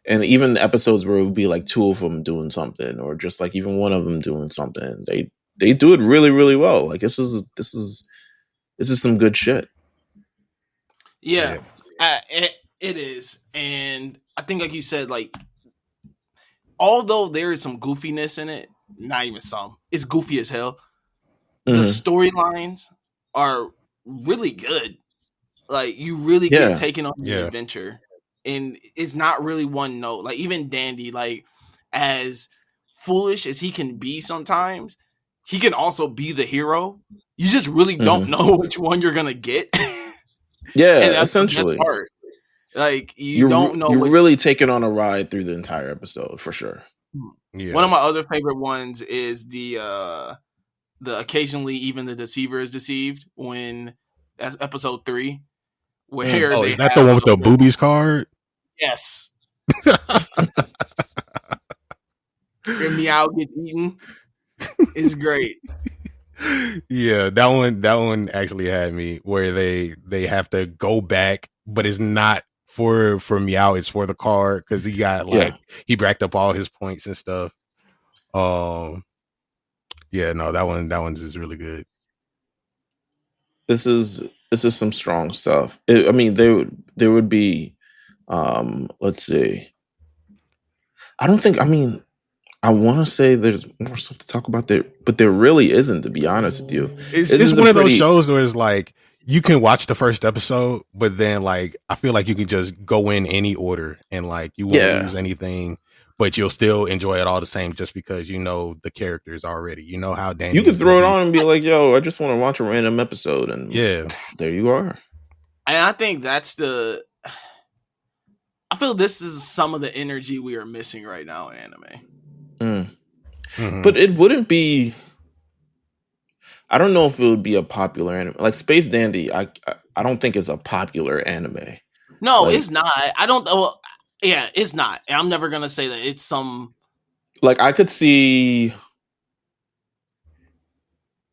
and even episodes where it would be like two of them doing something, or just like even one of them doing something, they do it really well. Like this is some good shit. Yeah. It is. And I think like you said, like although there is some goofiness in it, not even some, it's goofy as hell. The storylines are really good. Like you really get taken on an adventure, and it's not really one note. Like even Dandy, like as foolish as he can be sometimes, he can also be the hero. You just really don't know which one you're gonna get. Yeah, and that's essentially. The best part. Like you don't know. You're really taking on a ride through the entire episode for sure. Yeah. One of my other favorite ones is the occasionally even the deceiver is deceived, when that's episode 3. Where is that the one with the boobies card? Yes. Where Meow gets eaten is great. Yeah, that one actually had me, where they have to go back, but it's not for Meow, it's for the card, because he got he racked up all his points and stuff. That one's just really good. This is some strong stuff. I mean, there would be, let's see. I want to say there's more stuff to talk about there, but there really isn't, to be honest with you. It's one of those shows where it's like, you can watch the first episode, but then like, I feel like you can just go in any order and like, you won't lose anything, but you'll still enjoy it all the same, just because you know the characters already. You know how Danny. You can throw it on and be like, yo, I just want to watch a random episode, and there you are. And I think I feel this is some of the energy we are missing right now in anime. But it wouldn't be. I don't know if it would be a popular anime. Like Space Dandy, I don't think it's a popular anime. No, it's not. I don't. Well, yeah, it's not. And I'm never gonna say that it's some. Like I could see.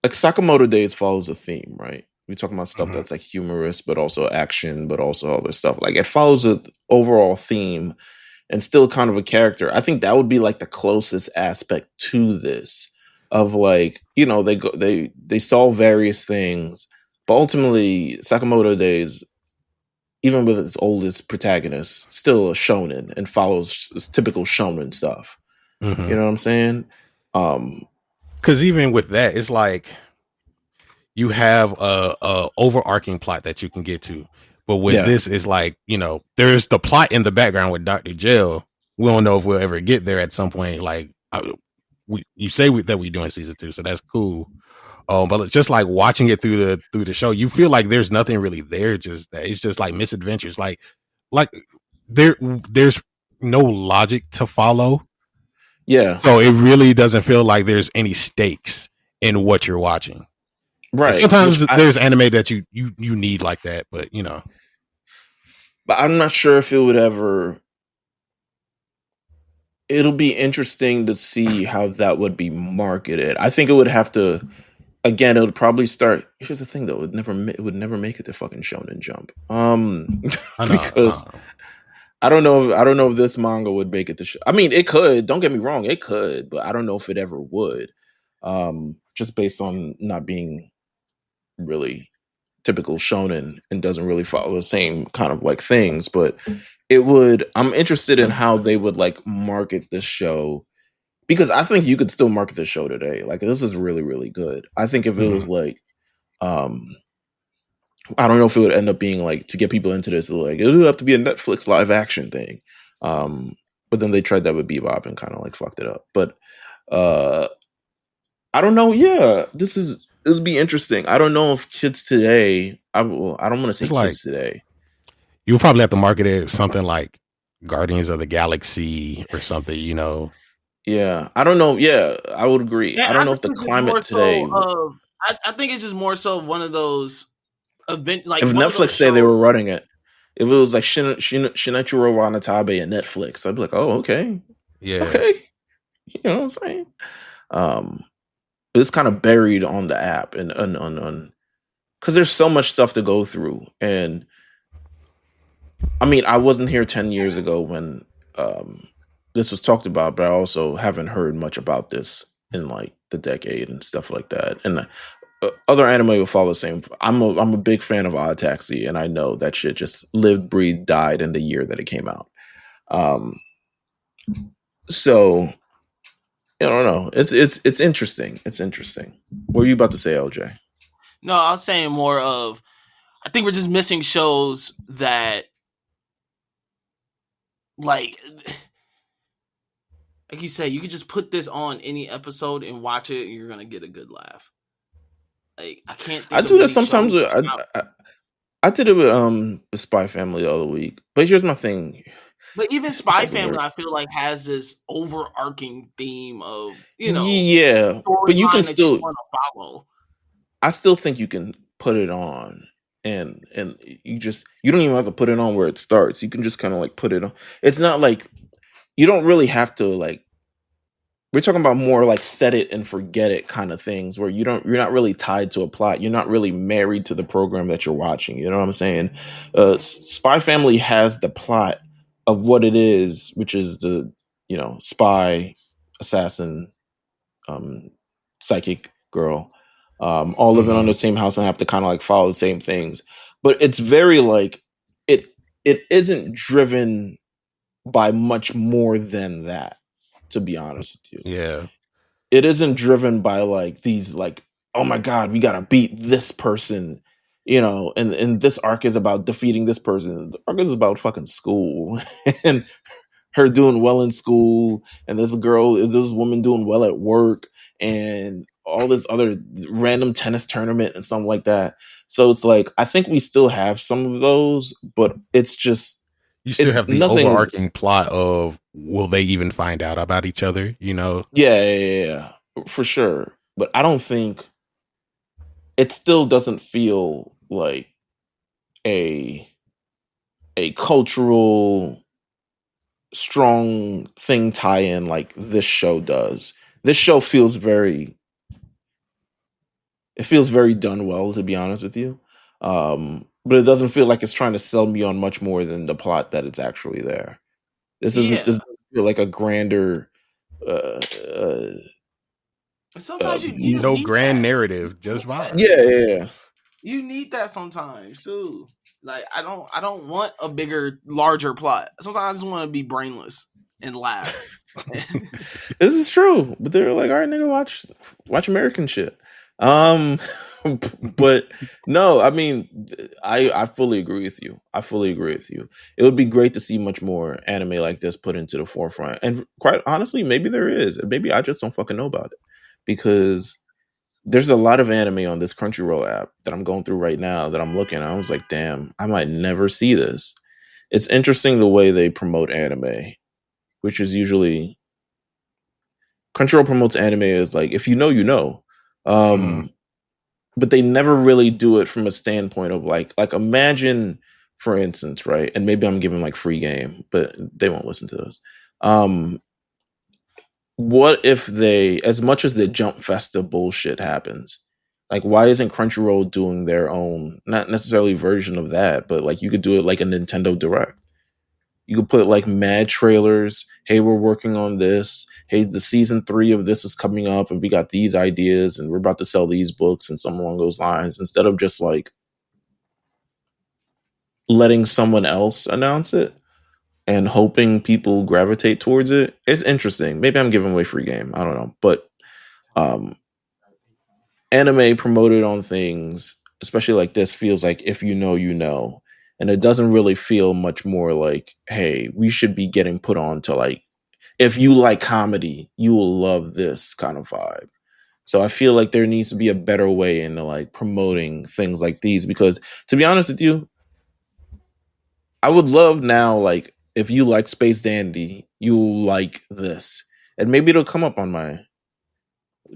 Like Sakamoto Days follows a theme, right? We're talking about stuff that's like humorous, but also action, but also other stuff. Like it follows an overall theme, and still kind of a character. I think that would be like the closest aspect to this, of like, they solve various things, but ultimately Sakamoto Days, even with its oldest protagonist, still a shonen and follows typical shonen stuff. You know what I'm saying? Because even with that, it's like you have a overarching plot that you can get to. But with this, it's like, there's the plot in the background with Dr. Gel, we don't know if we'll ever get there at some point. Like you say that we're doing season 2, so that's cool. But just like watching it through the show, you feel like there's nothing really there. Just that it's just like misadventures. Like there's no logic to follow. Yeah. So it really doesn't feel like there's any stakes in what you're watching. Right. And sometimes there's anime that you need like that, but you know. But I'm not sure if it would ever. It'll be interesting to see how that would be marketed. I think it would have to. Again, it would probably start. Here's the thing, though: it would never make it to fucking Shonen Jump. Because I don't know if this manga would make it to. I mean, it could. Don't get me wrong, it could, but I don't know if it ever would. Just based on not being really typical shonen and doesn't really follow the same kind of like things, but it would. I'm interested in how they would like market this show. Because I think you could still market the show today. Like, this is really, really good. I think if it was like, I don't know if it would end up being like, to get people into this, like, it would have to be a Netflix live action thing. But then they tried that with Bebop and kind of like fucked it up. But I don't know. Yeah, this would be interesting. I don't know if kids today, I don't want to say kids today. You'll probably have to market it something like Guardians of the Galaxy or something, you know. Yeah, I don't know. Yeah, I would agree. Yeah, I don't know if the climate today. I think it's just more so one of those event. Like if Netflix say they were running it, if it was like Shinichiro Watanabe and Netflix, I'd be like, oh, okay, yeah, okay. You know what I'm saying? It's kind of buried on the app and on because there's so much stuff to go through. And I mean, I wasn't here 10 years ago when this was talked about, but I also haven't heard much about this in like the decade and stuff like that. And other anime will follow the same. I'm a big fan of Odd Taxi, and I know that shit just lived, breathed, died in the year that it came out. So I don't know. It's interesting. It's interesting. What were you about to say, LJ? No, I was saying more of. I think we're just missing shows that, like you said, you could just put this on any episode and watch it, and you're gonna get a good laugh. Like, I can't. I do that sometimes. I did it with Spy Family the other week. But here's my thing. But even Spy Family, I feel like, has this overarching theme of, you know, yeah. But you can still want to follow. I still think you can put it on, and you don't even have to put it on where it starts. You can just kind of like put it on. It's not like you don't really have to like. We're talking about more like set it and forget it kind of things where you're not really tied to a plot. You're not really married to the program that you're watching. You know what I'm saying? Spy Family has the plot of what it is, which is the, you know, spy, assassin, psychic girl, all living on the same house and have to kind of like follow the same things. But it's very like it isn't driven by much more than that. To be honest with you. Yeah. It isn't driven by like these like, oh my God, we gotta beat this person, you know, and this arc is about defeating this person. The arc is about fucking school and her doing well in school, and this woman doing well at work, and all this other random tennis tournament and something like that. So it's like, I think we still have some of those, but it's just you still have the overarching plot of will they even find out about each other, you know? Yeah, for sure. But I don't think it still doesn't feel like a cultural strong thing tie-in like this show does. This show feels very done well, to be honest with you. But it doesn't feel like it's trying to sell me on much more than the plot that it's actually there. This doesn't feel like a grander. Sometimes you no grand narrative, just vibe. Yeah. You need that sometimes too. Like I don't want a bigger, larger plot. Sometimes I just want to be brainless and laugh. This is true, but they're like, all right, nigga, watch American shit. But no, I mean, I fully agree with you. I fully agree with you. It would be great to see much more anime like this put into the forefront. And quite honestly, maybe there is. Maybe I just don't fucking know about it, because there's a lot of anime on this Crunchyroll app that I'm going through right now that I'm looking at. I was like, damn, I might never see this. It's interesting the way they promote anime, which is usually Crunchyroll promotes anime as like, if you know, you know. But they never really do it from a standpoint of like imagine, for instance, right? And maybe I'm giving like free game, but they won't listen to this. What if they, as much as the Jump Festa bullshit happens, like why isn't Crunchyroll doing their own, not necessarily version of that, but like you could do it like a Nintendo Direct. You could put like mad trailers. Hey, we're working on this. Hey, the season 3 of this is coming up, and we got these ideas, and we're about to sell these books and something along those lines. Instead of just like letting someone else announce it and hoping people gravitate towards it. It's interesting. Maybe I'm giving away free game. I don't know, but anime promoted on things, especially like this, feels like if you know, you know. And it doesn't really feel much more like, hey, we should be getting put on to like, if you like comedy, you will love this kind of vibe. So I feel like there needs to be a better way into like promoting things like these, because to be honest with you, I would love now, like, if you like Space Dandy, you'll like this. And maybe it'll come up on my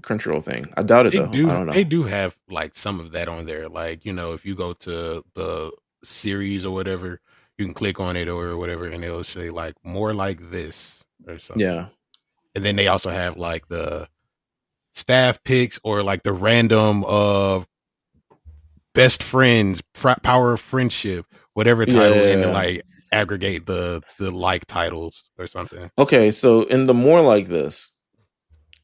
Crunchyroll thing. I doubt it, though. I don't know. They do have like some of that on there. Like, you know, if you go to the series or whatever, you can click on it or whatever, and it'll say like more like this or something. Yeah. And then they also have like the staff picks or like the random best friends, power of friendship, whatever title, and like aggregate the like titles or something. Okay, so in the more like this,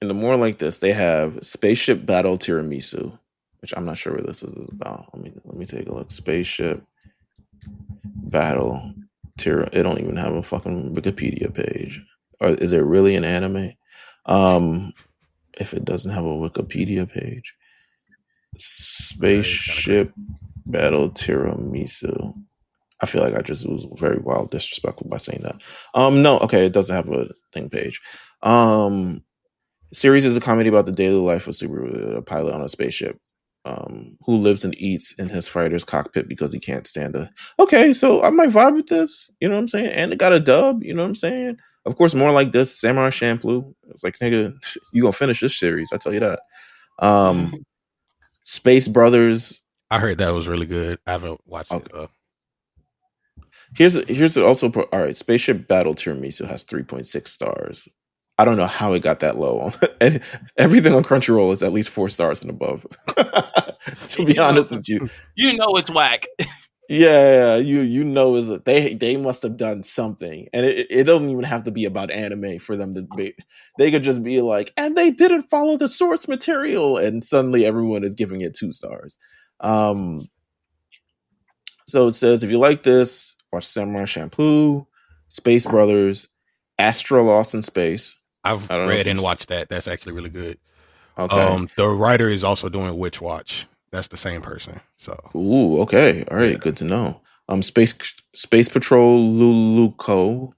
they have Spaceship Battle Tiramisu, which I'm not sure what this is about. Let me take a look. Spaceship Battle Tiramisu. It don't even have a fucking Wikipedia page. Or is it really an anime? If it doesn't have a Wikipedia page. Spaceship Battle Tiramisu. I feel like I just was very wild disrespectful by saying that. No, okay, it doesn't have a thing page. Series is a comedy about the daily life of a pilot on a spaceship, who lives and eats in his fighter's cockpit because he can't stand it. Okay, so I might vibe with this, you know what I'm saying? And it got a dub, you know what I'm saying? Of course, more like this, Samurai Champloo. It's like, nigga, you gonna finish this series, I tell you that. Space Brothers. I heard that was really good. I haven't watched it though. Here's also all right. Spaceship Battle Tiramisu has 3.6 stars. I don't know how it got that low. And everything on Crunchyroll is at least 4 stars and above. To be honest with you, you know it's whack. Yeah, you know is they must have done something, and it doesn't even have to be about anime for them to be. They could just be like, and they didn't follow the source material, and suddenly everyone is giving it 2 stars. So it says, if you like this, watch Samurai Champloo, Space Brothers, Astra Lost in Space. I've read and watched that. That's actually really good. Okay. The writer is also doing Witch Watch. That's the same person. So. Ooh, okay. All right. Yeah. Good to know. Space Patrol Luluko.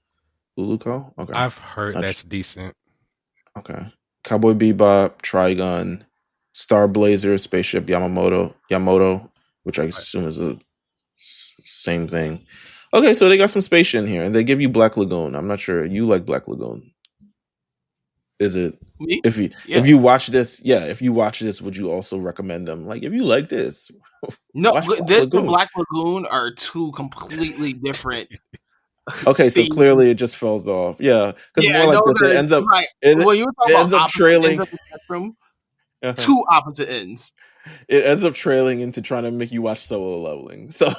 Okay. I've heard that's decent. Okay. Cowboy Bebop, Trigun, Star Blazer, Spaceship Yamamoto, which I assume is the same thing. Okay, so they got some space in here, and they give you Black Lagoon. I'm not sure you like Black Lagoon. Is it me? If you watch this, would you also recommend them? Like, if you like this, no, this and Black Lagoon are 2 completely different. Okay, so clearly it just falls off. Yeah, because more like this, it ends up trailing. Ends 2 opposite ends. It ends up trailing into trying to make you watch Solo Leveling. So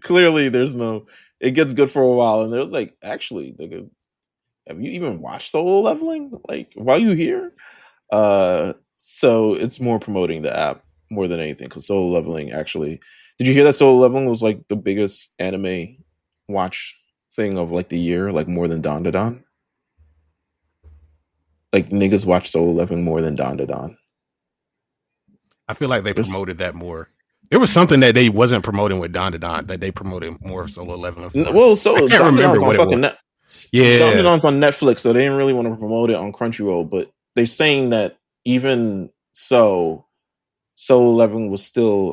clearly, it gets good for a while, and it was like, actually, have you even watched Solo Leveling? Like, while you here? So it's more promoting the app more than anything, because Solo Leveling actually. Did you hear that Solo Leveling was like the biggest anime watch thing of like the year, like more than Don Da Don? Like, niggas watch Solo Leveling more than Don Da Don. I feel like they promoted that more. There was something that they wasn't promoting with Don to Don that they promoted more of Solo Leveling for. Well, so I can't remember what it was. Don to Don's on Netflix, so they didn't really want to promote it on Crunchyroll. But they're saying that even so, Solo Leveling was still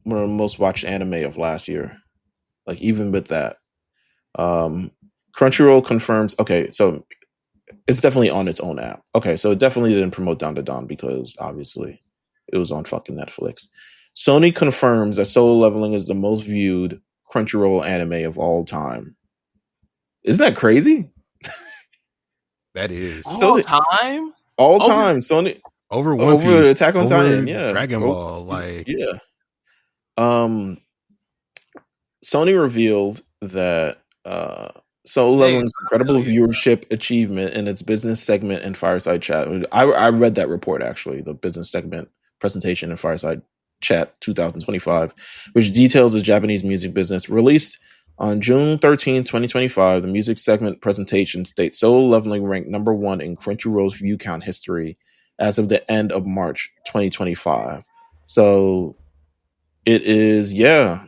one of the most watched anime of last year. Like even with that, Crunchyroll confirms. Okay, so it's definitely on its own app. Okay, so it definitely didn't promote Don to Don because obviously it was on fucking Netflix. Sony confirms that Solo Leveling is the most viewed Crunchyroll anime of all time. Isn't that crazy? That is all time. All time. Sony over One Piece, Attack on Titan, yeah, Dragon Ball, like yeah. Sony revealed that Solo Leveling's incredible viewership achievement in its business segment and Fireside Chat. I read that report actually, the business segment presentation in Fireside Chat 2025, which details the Japanese music business. Released on June 13, 2025, the music segment presentation states Solo Leveling ranked number 1 in Crunchyroll's view count history as of the end of March 2025. So it is, yeah.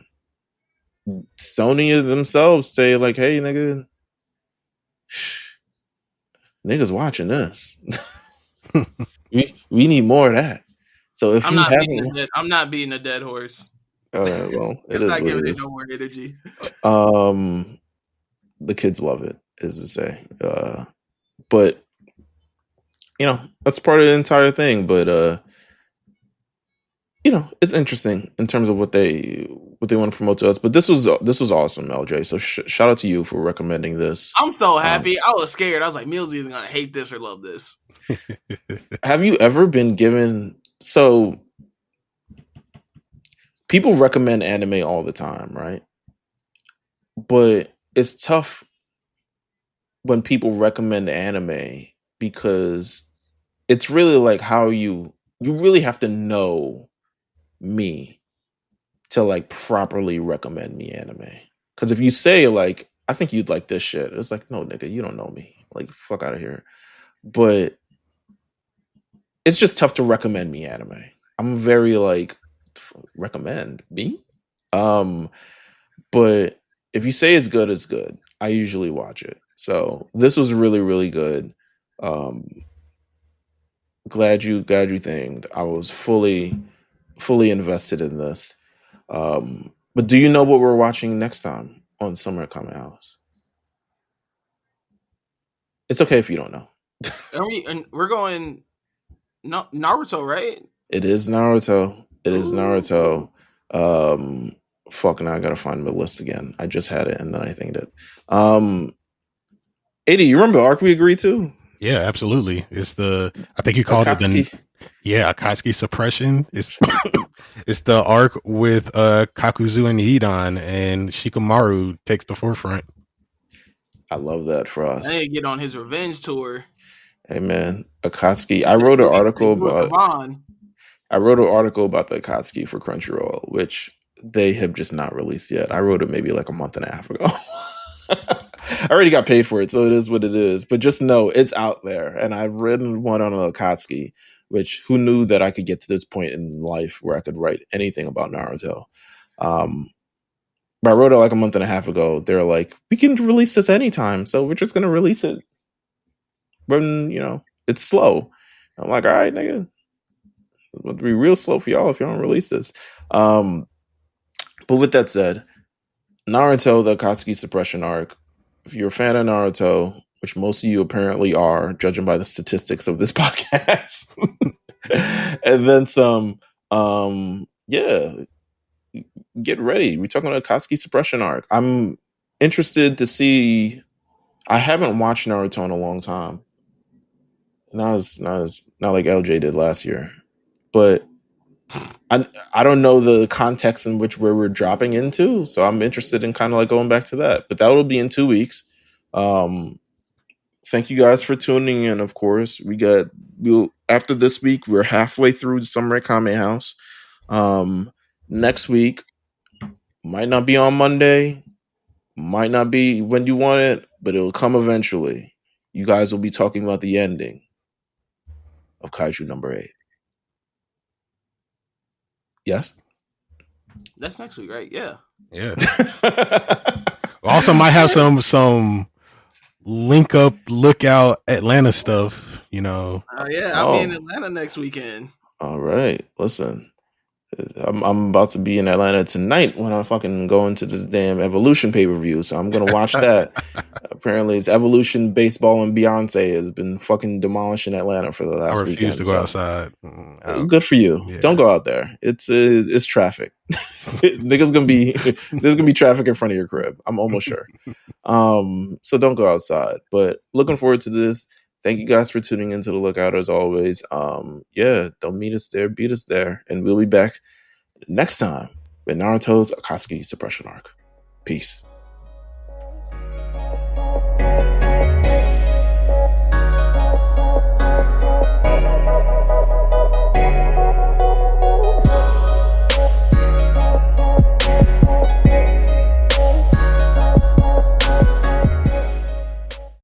Sony themselves say like, hey, niggas watching this. we need more of that. So if I'm you not haven't, I'm not beating a dead horse. Well, it I'm is not what giving it it is. no more energy. The kids love it, as to say. But you know, that's part of the entire thing. But you know, it's interesting in terms of what they want to promote to us. But this was awesome, LJ. So shout out to you for recommending this. I'm so happy. I was scared. I was like, Meelz either gonna hate this or love this. Have you ever been given so? People recommend anime all the time, right? But it's tough when people recommend anime because it's really like how you really have to know me to like properly recommend me anime. Because if you say like, I think you'd like this shit, it's like, no, nigga, you don't know me. Like, fuck out of here. But it's just tough to recommend me anime. I'm very like, recommend me? But if you say it's good, it's good. I usually watch it. So this was really, really good. Glad you thinged. I was fully invested in this. But do you know what we're watching next time on Summer Kame House? It's okay if you don't know. And we're going Naruto, right? It is Naruto. It is Naruto. Fuck, now I gotta find my list again. I just had it and then I thinked it. 80, you remember the arc we agreed to? Yeah, absolutely. It's the, I think you called Akatsuki. it Akatsuki Suppression. It's it's the arc with Kakuzu and Hidan, and Shikamaru takes the forefront. I love that for us. I need to get on his revenge tour. Hey man, Akatsuki. I wrote an article about the Akatsuki for Crunchyroll, which they have just not released yet. I wrote it maybe like a month and a half ago. I already got paid for it, so it is what it is. But just know it's out there, and I've written one on Akatsuki, which who knew that I could get to this point in life where I could write anything about Naruto. But I wrote it like a month and a half ago. They're like, we can release this anytime, so we're just gonna release it when it's slow. I'm like, all right, nigga, it'll be real slow for y'all if y'all don't release this. But with that said, Naruto, the Akatsuki Suppression arc. If you're a fan of Naruto, which most of you apparently are, judging by the statistics of this podcast, and then some, get ready. We're talking about Akatsuki Suppression arc. I'm interested to see. I haven't watched Naruto in a long time. Not like LJ did last year, but I don't know the context in which we're dropping into, so I'm interested in kind of like going back to that. But that will be in 2 weeks. Thank you guys for tuning in. Of course, we'll after this week we're halfway through the Summer Kame House. Next week might not be on Monday, might not be when you want it, but it'll come eventually. You guys will be talking about the ending of Kaiju number 8. Yes. That's next week, right? Yeah. Yeah. Also, might have some link up, lookout Atlanta stuff. You know. I'll be in Atlanta next weekend. All right. Listen, I'm about to be in Atlanta tonight when I fucking go into this damn Evolution pay-per-view. So I'm gonna watch that. Apparently, it's Evolution baseball and Beyonce has been fucking demolishing Atlanta for the last weekend. I refuse to go outside. Good for you. Yeah. Don't go out there. It's traffic. There's gonna be traffic in front of your crib. I'm almost sure. So don't go outside. But looking forward to this. Thank you guys for tuning into the Lookout as always. Don't meet us there, beat us there, and we'll be back next time with Naruto's Akatsuki Suppression Arc. Peace.